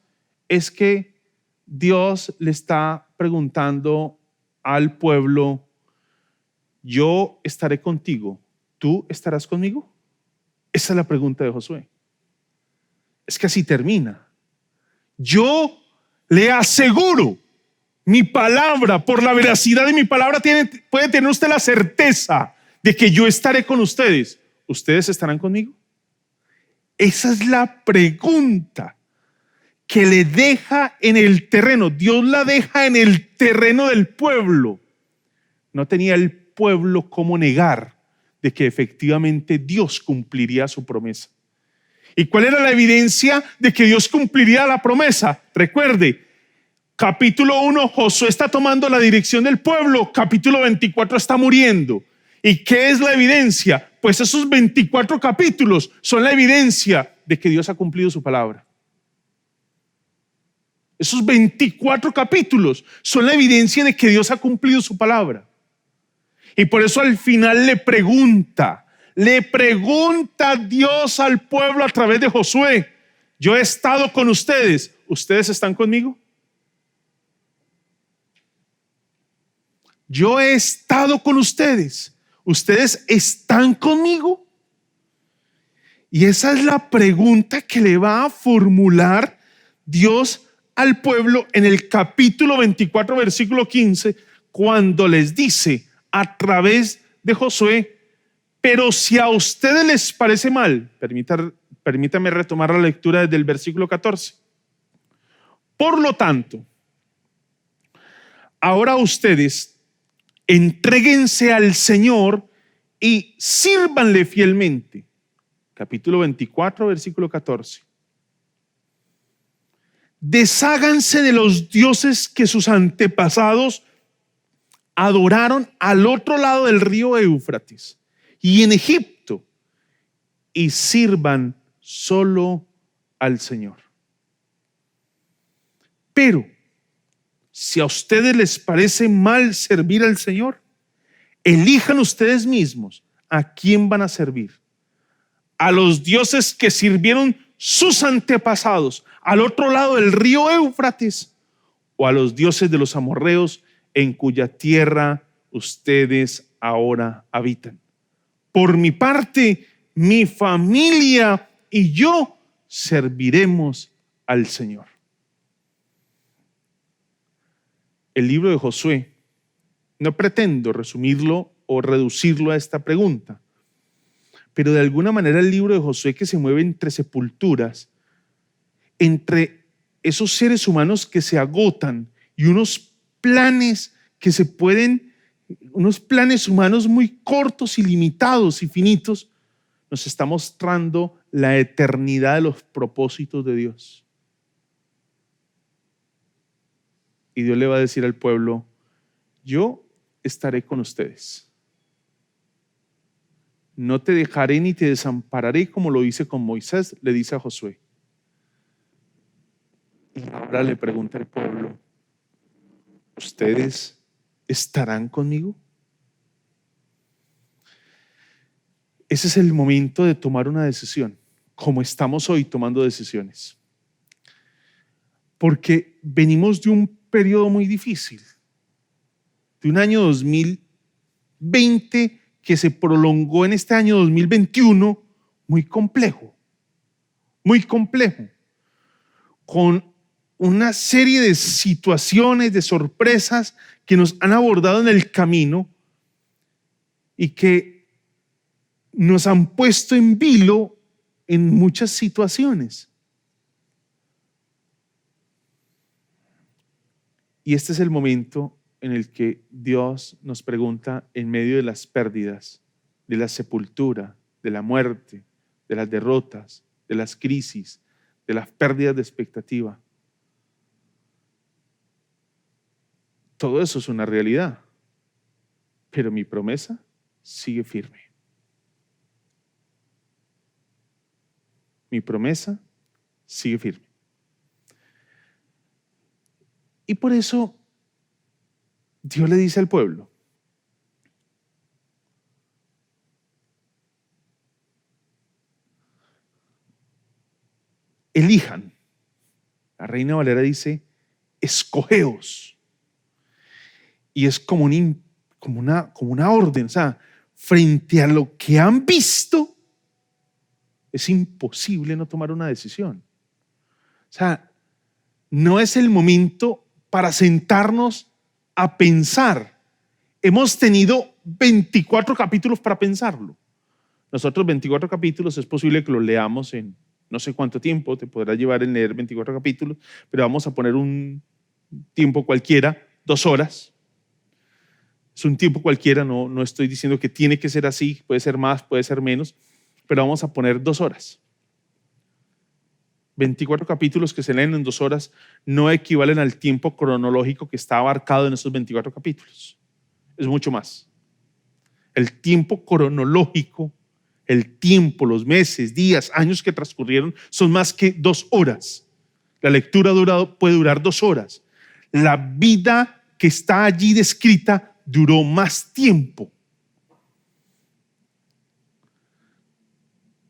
Speaker 5: es que Dios le está preguntando al pueblo: yo estaré contigo, ¿tú estarás conmigo? Esa es la pregunta de Josué. Es que así termina. Yo le aseguro, mi palabra, por la veracidad de mi palabra, puede tener usted la certeza de que yo estaré con ustedes. ¿Ustedes estarán conmigo? Esa es la pregunta que le deja en el terreno. Dios la deja en el terreno del pueblo. No tenía el pueblo cómo negar de que efectivamente Dios cumpliría su promesa. ¿Y cuál era la evidencia de que Dios cumpliría la promesa? Recuerde, capítulo 1, Josué está tomando la dirección del pueblo, capítulo 24 está muriendo. ¿Y qué es la evidencia? Pues esos 24 capítulos son la evidencia de que Dios ha cumplido su palabra. Esos 24 capítulos son la evidencia de que Dios ha cumplido su palabra. Y por eso al final le pregunta Dios al pueblo a través de Josué: yo he estado con ustedes, ¿ustedes están conmigo? Yo he estado con ustedes, ¿ustedes están conmigo? Y esa es la pregunta que le va a formular Dios al pueblo en el capítulo 24, versículo 15, cuando les dice a través de Josué: pero si a ustedes les parece mal, permítame retomar la lectura desde el versículo 14. Por lo tanto, ahora ustedes entréguense al Señor y sírvanle fielmente. Capítulo 24, versículo 14. desháganse de los dioses que sus antepasados adoraron al otro lado del río Éufrates y en Egipto, y sirvan solo al Señor. Pero si a ustedes les parece mal servir al Señor, elijan ustedes mismos a quién van a servir. A los dioses que sirvieron sus antepasados al otro lado del río Éufrates, o a los dioses de los amorreos en cuya tierra ustedes ahora habitan. Por mi parte, mi familia y yo serviremos al Señor. El libro de Josué, no pretendo resumirlo o reducirlo a esta pregunta, pero de alguna manera el libro de Josué, que se mueve entre sepulturas, entre esos seres humanos que se agotan y unos planes que se pueden, unos planes humanos muy cortos y limitados y finitos, nos está mostrando la eternidad de los propósitos de Dios. Y Dios le va a decir al pueblo: yo estaré con ustedes. No te dejaré ni te desampararé, como lo hice con Moisés, le dice a Josué. Y ahora le pregunta al pueblo: ¿ustedes estarán conmigo? Ese es el momento de tomar una decisión, como estamos hoy tomando decisiones. Porque venimos de un periodo muy difícil, de un año 2020 que se prolongó en este año 2021, muy complejo, con una serie de situaciones, de sorpresas que nos han abordado en el camino y que nos han puesto en vilo en muchas situaciones. Y este es el momento en el que Dios nos pregunta, en medio de las pérdidas, de la sepultura, de la muerte, de las derrotas, de las crisis, de las pérdidas de expectativa. Todo eso es una realidad, pero mi promesa sigue firme. Mi promesa sigue firme. Y por eso Dios le dice al pueblo: elijan. La Reina Valera dice: escogeos. Y es como una orden, o sea, frente a lo que han visto, es imposible no tomar una decisión. O sea, no es el momento para sentarnos a pensar. Hemos tenido 24 capítulos para pensarlo. Nosotros 24 capítulos es posible que los leamos en no sé cuánto tiempo, te podrá llevar en leer 24 capítulos, pero vamos a poner un tiempo cualquiera, 2 horas. Es un tiempo cualquiera, no estoy diciendo que tiene que ser así, puede ser más, puede ser menos, pero vamos a poner 2 horas. 24 capítulos que se leen en 2 horas no equivalen al tiempo cronológico que está abarcado en esos 24 capítulos. Es mucho más. El tiempo cronológico, el tiempo, los meses, días, años que transcurrieron son más que 2 horas. La lectura puede durar 2 horas. La vida que está allí descrita duró más tiempo.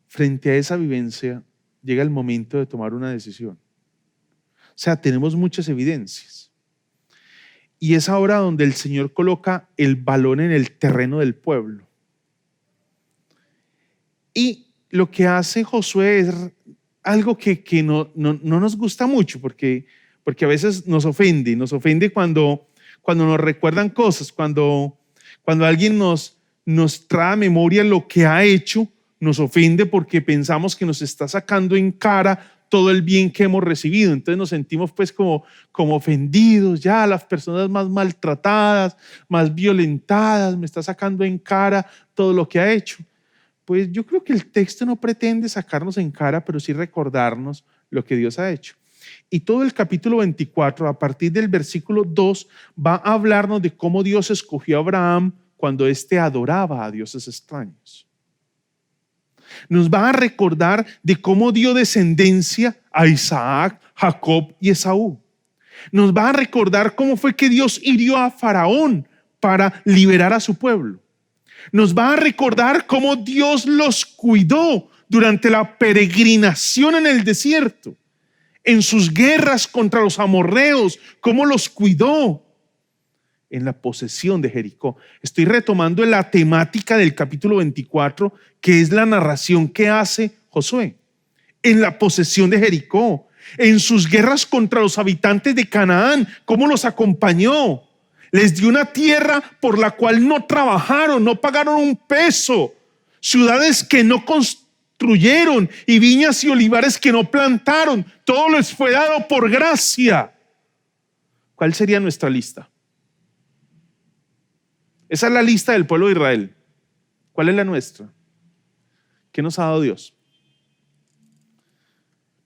Speaker 5: Frente a esa vivencia, llega el momento de tomar una decisión. O sea, tenemos muchas evidencias. Y es ahora donde el Señor coloca el balón en el terreno del pueblo. Y lo que hace Josué es algo que no nos gusta mucho, porque a veces nos ofende cuando nos recuerdan cosas, cuando alguien nos trae a memoria lo que ha hecho. Nos ofende porque pensamos que nos está sacando en cara todo el bien que hemos recibido. Entonces nos sentimos pues como ofendidos, ya las personas más maltratadas, más violentadas, me está sacando en cara todo lo que ha hecho. Pues yo creo que el texto no pretende sacarnos en cara, pero sí recordarnos lo que Dios ha hecho. Y todo el capítulo 24, a partir del versículo 2, va a hablarnos de cómo Dios escogió a Abraham cuando éste adoraba a dioses extraños. Nos va a recordar de cómo dio descendencia a Isaac, Jacob y Esaú. Nos va a recordar cómo fue que Dios hirió a Faraón para liberar a su pueblo. Nos va a recordar cómo Dios los cuidó durante la peregrinación en el desierto, en sus guerras contra los amorreos, cómo los cuidó en la posesión de Jericó. Estoy retomando la temática del capítulo 24, que es la narración que hace Josué. En la posesión de Jericó, en sus guerras contra los habitantes de Canaán, cómo los acompañó. Les dio una tierra por la cual no trabajaron, no pagaron un peso. Ciudades que no construyeron y viñas y olivares que no plantaron. Todo les fue dado por gracia. ¿Cuál sería nuestra lista? Esa es la lista del pueblo de Israel. ¿Cuál es la nuestra? ¿Qué nos ha dado Dios?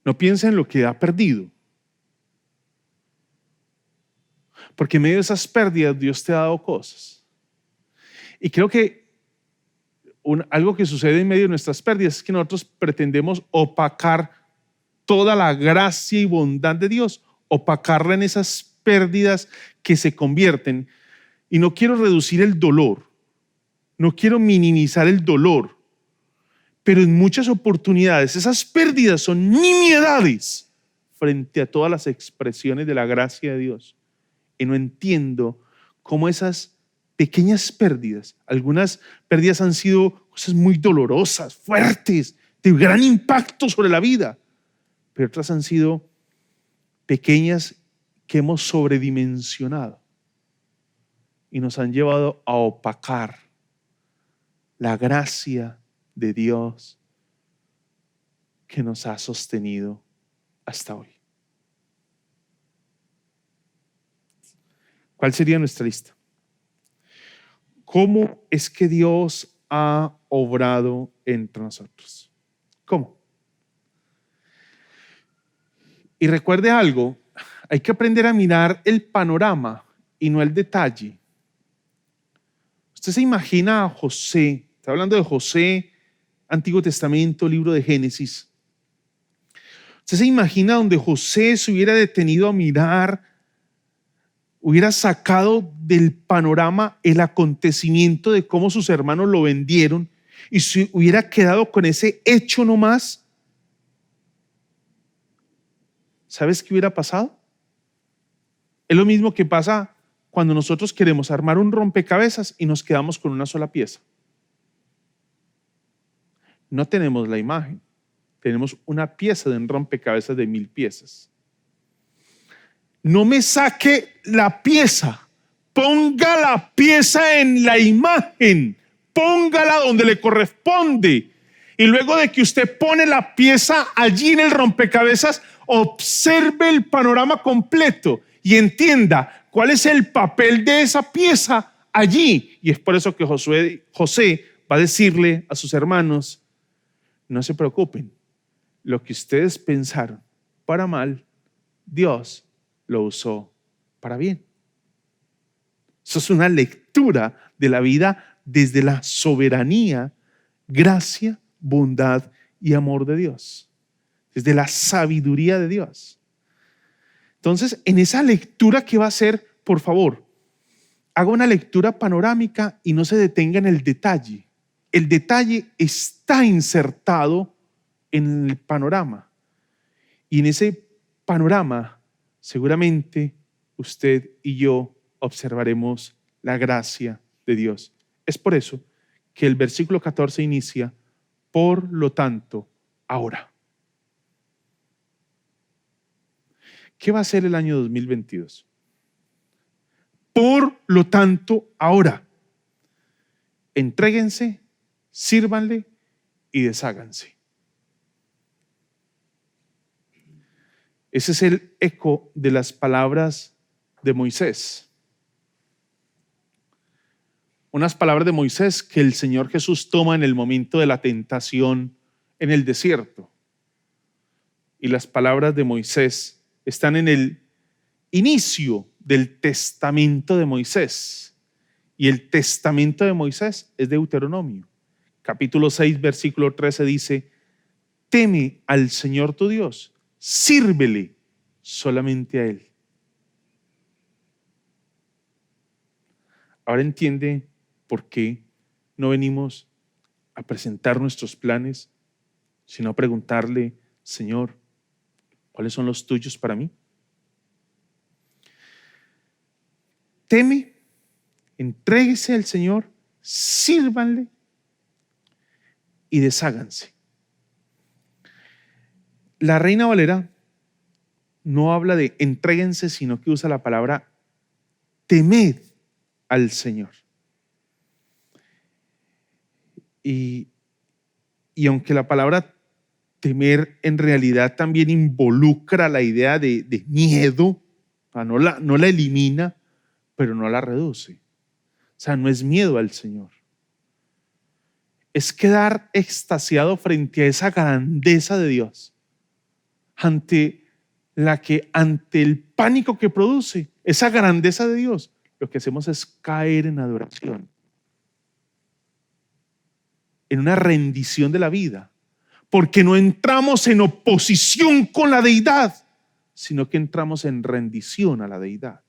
Speaker 5: No piensen en lo que ha perdido. Porque en medio de esas pérdidas Dios te ha dado cosas. Y creo que algo que sucede en medio de nuestras pérdidas es que nosotros pretendemos opacar toda la gracia y bondad de Dios, opacarla en esas pérdidas que se convierten. Y no quiero reducir el dolor, no quiero minimizar el dolor, pero en muchas oportunidades esas pérdidas son nimiedades frente a todas las expresiones de la gracia de Dios. Y no entiendo cómo esas pequeñas pérdidas, algunas pérdidas han sido cosas muy dolorosas, fuertes, de gran impacto sobre la vida, pero otras han sido pequeñas que hemos sobredimensionado y nos han llevado a opacar la gracia de Dios que nos ha sostenido hasta hoy. ¿Cuál sería nuestra lista? ¿Cómo es que Dios ha obrado entre nosotros? ¿Cómo? Y recuerde algo, hay que aprender a mirar el panorama y no el detalle. Usted se imagina a José, está hablando de José, Antiguo Testamento, libro de Génesis. Usted se imagina donde José se hubiera detenido a mirar, hubiera sacado del panorama el acontecimiento de cómo sus hermanos lo vendieron y se hubiera quedado con ese hecho nomás. ¿Sabes qué hubiera pasado? Es lo mismo que pasa cuando nosotros queremos armar un rompecabezas y nos quedamos con una sola pieza. No tenemos la imagen, tenemos una pieza de un rompecabezas de 1000 piezas. No me saque la pieza, ponga la pieza en la imagen, póngala donde le corresponde. Y luego de que usted pone la pieza allí en el rompecabezas, observe el panorama completo y entienda cuál es el papel de esa pieza allí. Y es por eso que José va a decirle a sus hermanos: no se preocupen, lo que ustedes pensaron para mal, Dios lo usó para bien. Eso es una lectura de la vida desde la soberanía, gracia, bondad y amor de Dios, desde la sabiduría de Dios. Entonces, en esa lectura que va a hacer, por favor, haga una lectura panorámica y no se detenga en el detalle. El detalle está insertado en el panorama. Y en ese panorama, seguramente usted y yo observaremos la gracia de Dios. Es por eso que el versículo 14 inicia: por lo tanto, ahora. ¿Qué va a ser el año 2022? Por lo tanto, ahora. Entréguense, sírvanle y desháganse. Ese es el eco de las palabras de Moisés. Unas palabras de Moisés que el Señor Jesús toma en el momento de la tentación en el desierto. Y las palabras de Moisés están en el inicio del testamento de Moisés. Y el testamento de Moisés es Deuteronomio. Capítulo 6, versículo 13 dice: teme al Señor tu Dios, sírvele solamente a Él. Ahora entiende por qué no venimos a presentar nuestros planes, sino a preguntarle: Señor, ¿cuáles son los tuyos para mí? Teme, entréguese al Señor, sírvanle y desháganse. La Reina Valera no habla de entréguense, sino que usa la palabra temed al Señor. Y aunque la palabra temer en realidad también involucra la idea de miedo, o sea, no la elimina, pero no la reduce. O sea, no es miedo al Señor. Es quedar extasiado frente a esa grandeza de Dios, ante el pánico que produce esa grandeza de Dios. Lo que hacemos es caer en adoración, en una rendición de la vida, porque no entramos en oposición con la deidad, sino que entramos en rendición a la deidad.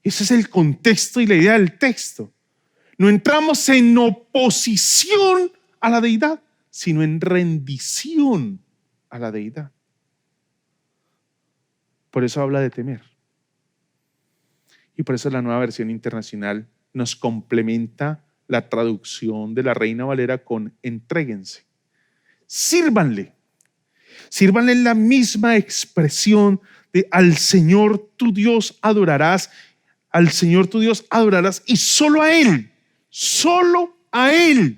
Speaker 5: Ese es el contexto y la idea del texto. No entramos en oposición a la deidad, sino en rendición a la deidad. Por eso habla de temer. Y por eso la Nueva Versión Internacional nos complementa la traducción de la Reina Valera con entréguense. Sírvanle. Sírvanle en la misma expresión de al Señor tu Dios adorarás, al Señor tu Dios adorarás y solo a Él, solo a Él.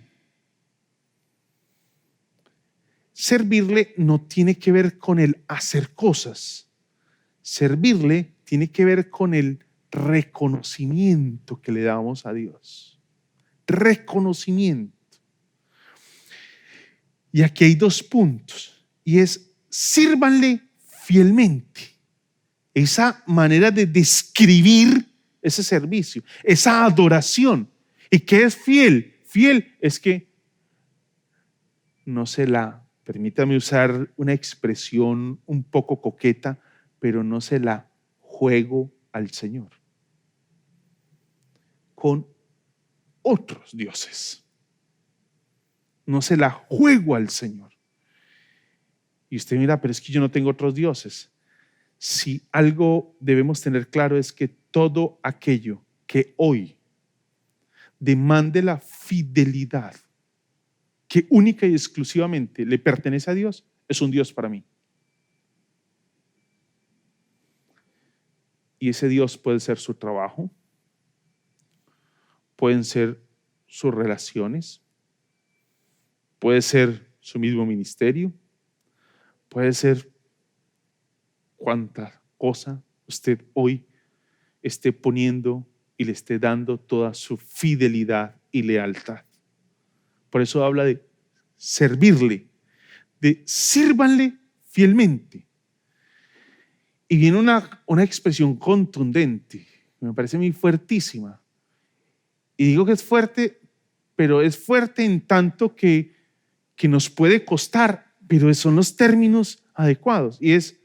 Speaker 5: Servirle no tiene que ver con el hacer cosas. Servirle tiene que ver con el reconocimiento que le damos a Dios. Reconocimiento. Y aquí hay dos puntos, y es: sírvanle fielmente. Esa manera de describir ese servicio, esa adoración. ¿Y qué es fiel? Fiel es que no se la, permítame usar una expresión un poco coqueta, pero no se la juego al Señor con otros dioses. No se la juego al Señor. Y usted mira, pero es que yo no tengo otros dioses. Si algo debemos tener claro es que todo aquello que hoy demande la fidelidad que única y exclusivamente le pertenece a Dios, es un Dios para mí. Y ese Dios puede ser su trabajo, pueden ser sus relaciones, puede ser su mismo ministerio, puede ser cuánta cosa usted hoy esté poniendo y le esté dando toda su fidelidad y lealtad. Por eso habla de servirle, de sírvanle fielmente. Y viene una expresión contundente, que me parece muy fuertísima. Y digo que es fuerte, pero es fuerte en tanto que nos puede costar, pero son los términos adecuados. Y es: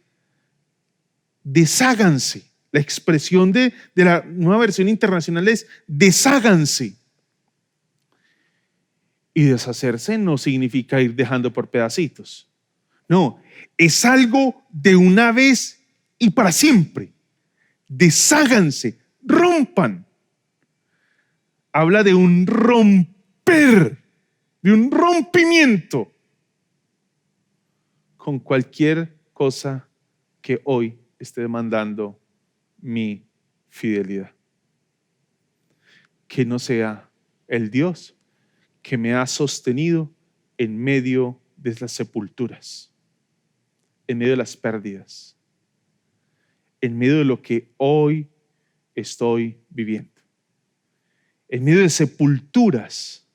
Speaker 5: desháganse. La expresión de la Nueva Versión Internacional es: desháganse. Y deshacerse no significa ir dejando por pedacitos. No, es algo de una vez y para siempre. Desháganse, rompan. Habla de un romper, de un rompimiento con cualquier cosa que hoy esté demandando mi fidelidad. Que no sea el Dios que me ha sostenido en medio de las sepulturas, en medio de las pérdidas, en medio de lo que hoy estoy viviendo. En medio de sepulturas,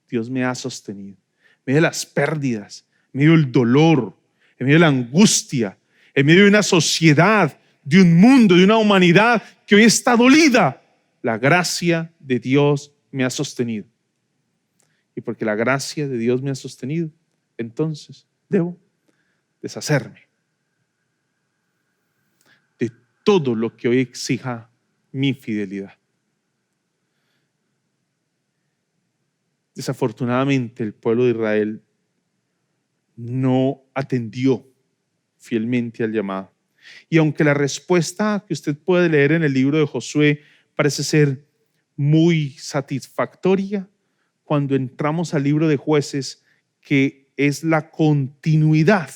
Speaker 5: Dios me ha sostenido. En medio de las pérdidas, en medio del dolor, en medio de la angustia, en medio de una sociedad, de un mundo, de una humanidad que hoy está dolida, la gracia de Dios me ha sostenido. Y porque la gracia de Dios me ha sostenido, entonces debo deshacerme de todo lo que hoy exija mi fidelidad. Desafortunadamente, el pueblo de Israel no atendió fielmente al llamado. Y aunque la respuesta que usted puede leer en el libro de Josué parece ser muy satisfactoria, cuando entramos al libro de Jueces, que es la continuidad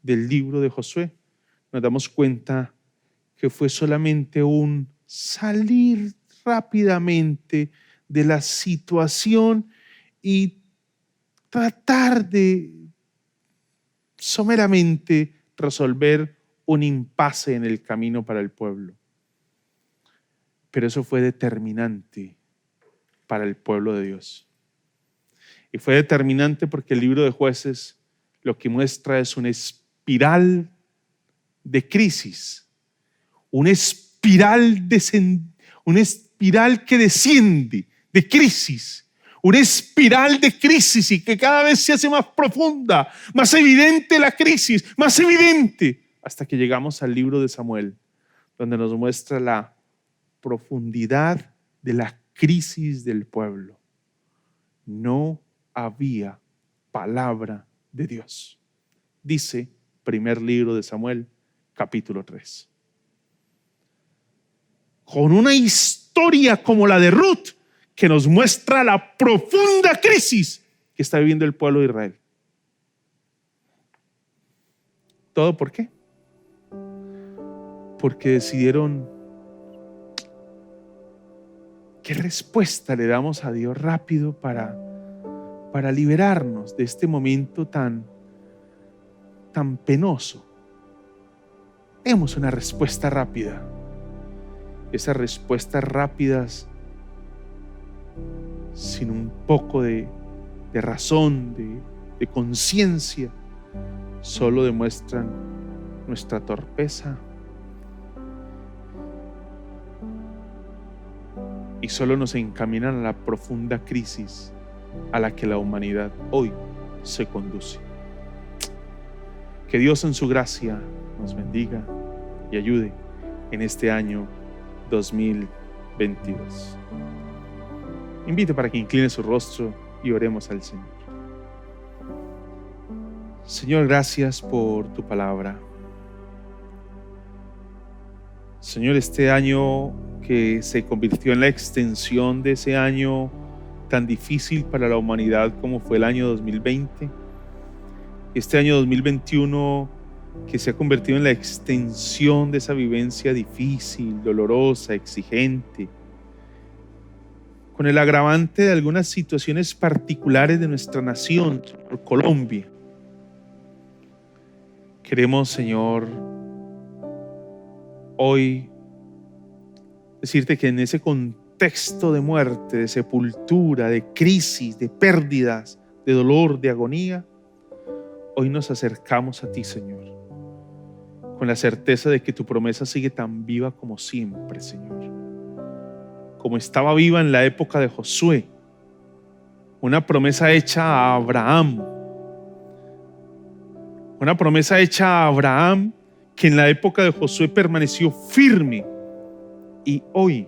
Speaker 5: del libro de Josué, nos damos cuenta que fue solamente un salir rápidamente de la situación y tratar de someramente resolver un impasse en el camino para el pueblo. Pero eso fue determinante para el pueblo de Dios. Y fue determinante porque el libro de Jueces lo que muestra es una espiral de crisis, una espiral que desciende de crisis, una espiral de crisis y que cada vez se hace más profunda, más evidente la crisis, más evidente, hasta que llegamos al libro de Samuel, donde nos muestra la profundidad de la crisis del pueblo. No había palabra de Dios. Dice primer libro de Samuel, capítulo 3. Con una historia como la de Ruth, que nos muestra la profunda crisis que está viviendo el pueblo de Israel. ¿Todo por qué? Porque decidieron, ¿qué respuesta le damos a Dios rápido para liberarnos de este momento tan penoso? Demos una respuesta rápida. Esas respuestas rápidas, sin un poco de razón, de conciencia, solo demuestran nuestra torpeza y solo nos encaminan a la profunda crisis a la que la humanidad hoy se conduce. Que Dios en su gracia nos bendiga y ayude en este año 2022. Invito para que incline su rostro y oremos al Señor. Señor, gracias por tu palabra. Señor, este año que se convirtió en la extensión de ese año tan difícil para la humanidad como fue el año 2020, este año 2021 que se ha convertido en la extensión de esa vivencia difícil, dolorosa, exigente, con el agravante de algunas situaciones particulares de nuestra nación, Colombia. Queremos, Señor, hoy decirte que en ese contexto de muerte, de sepultura, de crisis, de pérdidas, de dolor, de agonía, hoy nos acercamos a ti, Señor, con la certeza de que tu promesa sigue tan viva como siempre, Señor. Como estaba viva en la época de Josué, una promesa hecha a Abraham, una promesa hecha a Abraham que en la época de Josué permaneció firme y hoy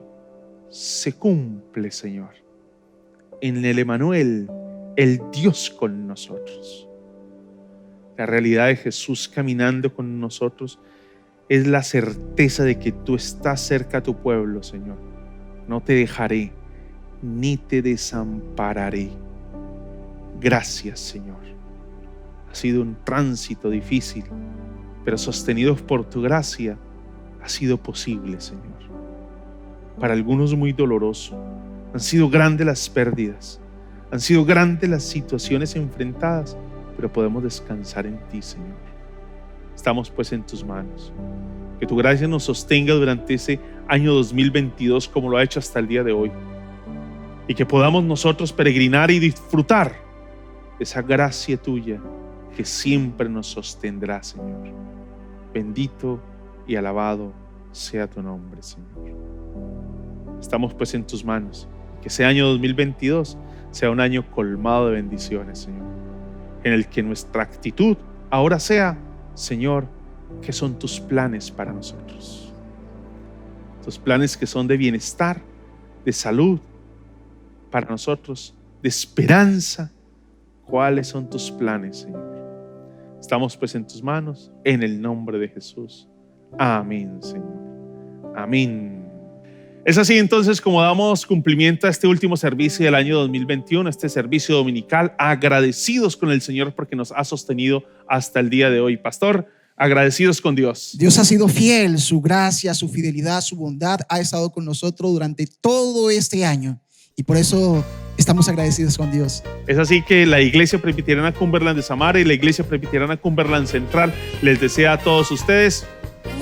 Speaker 5: se cumple, Señor, en el Emanuel, el Dios con nosotros. La realidad de Jesús caminando con nosotros es la certeza de que tú estás cerca a tu pueblo, Señor. No te dejaré ni te desampararé. Gracias, Señor. Ha sido un tránsito difícil, pero sostenidos por tu gracia ha sido posible, Señor. Para algunos muy doloroso. Han sido grandes las pérdidas, han sido grandes las situaciones enfrentadas, pero podemos descansar en ti, Señor. Estamos pues en tus manos. Que tu gracia nos sostenga durante ese año 2022 como lo ha hecho hasta el día de hoy. Y que podamos nosotros peregrinar y disfrutar de esa gracia tuya que siempre nos sostendrá, Señor. Bendito y alabado sea tu nombre, Señor. Estamos pues en tus manos. Que ese año 2022 sea un año colmado de bendiciones, Señor, en el que nuestra actitud ahora sea: Señor, ¿qué son tus planes para nosotros? Tus planes que son de bienestar, de salud para nosotros, de esperanza. ¿Cuáles son tus planes, Señor? Estamos pues en tus manos, en el nombre de Jesús. Amén, Señor. Amén. Es así entonces como damos cumplimiento a este último servicio del año 2021, este servicio dominical, agradecidos con el Señor porque nos ha sostenido hasta el día de hoy. Pastor, agradecidos con Dios.
Speaker 2: Dios ha sido fiel, su gracia, su fidelidad, su bondad ha estado con nosotros durante todo este año y por eso estamos agradecidos con Dios.
Speaker 5: Es así que la Iglesia Presbiteriana Cumberland de Samara y la Iglesia Presbiteriana Cumberland Central les desea a todos ustedes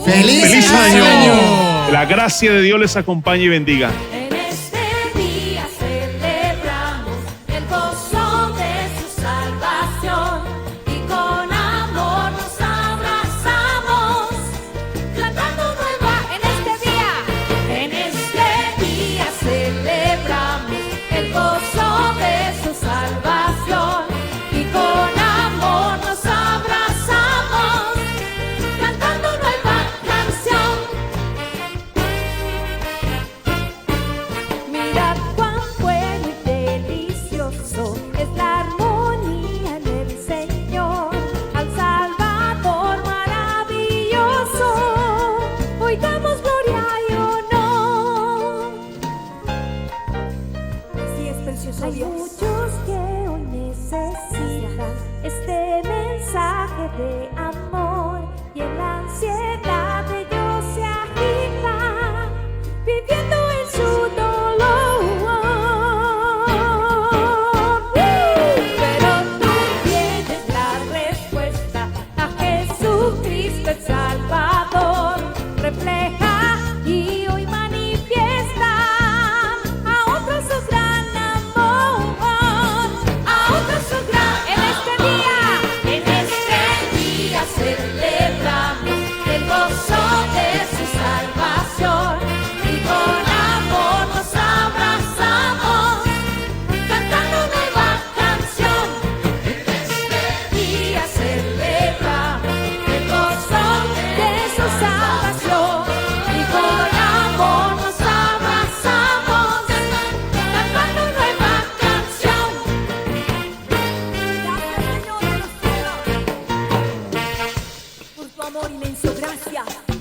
Speaker 5: ¡Feliz año! La gracia de Dios les acompañe y bendiga.
Speaker 3: En este día celebramos el gozo de su salvación y con amor nos abrazamos, cantando nueva en este día celebramos el gozo de su salvación y con amor nos abrazamos, cantando nueva canción. Mirad cuán bueno y delicioso es la armonía en el Señor, al Salvador maravilloso, hoy damos gloria y honor. Así es, precioso Dios. Hay muchos que hoy necesitan este mensaje de amor y en la ansiedad ellos se agitan, viviendo en su dolor. Pero tú tienes la respuesta a Jesucristo el Salvador. Refleja y hoy manifiesta a otros su gran amor, a otros su gran. En este día celebramos el gozo de su salvación y con amor nos abrazamos, cantando nueva canción. En este día celebramos el gozo de su salvación y con amor nos abrazamos, cantando nueva canción. Gracias, Señor, por tu amor inmenso, gracias.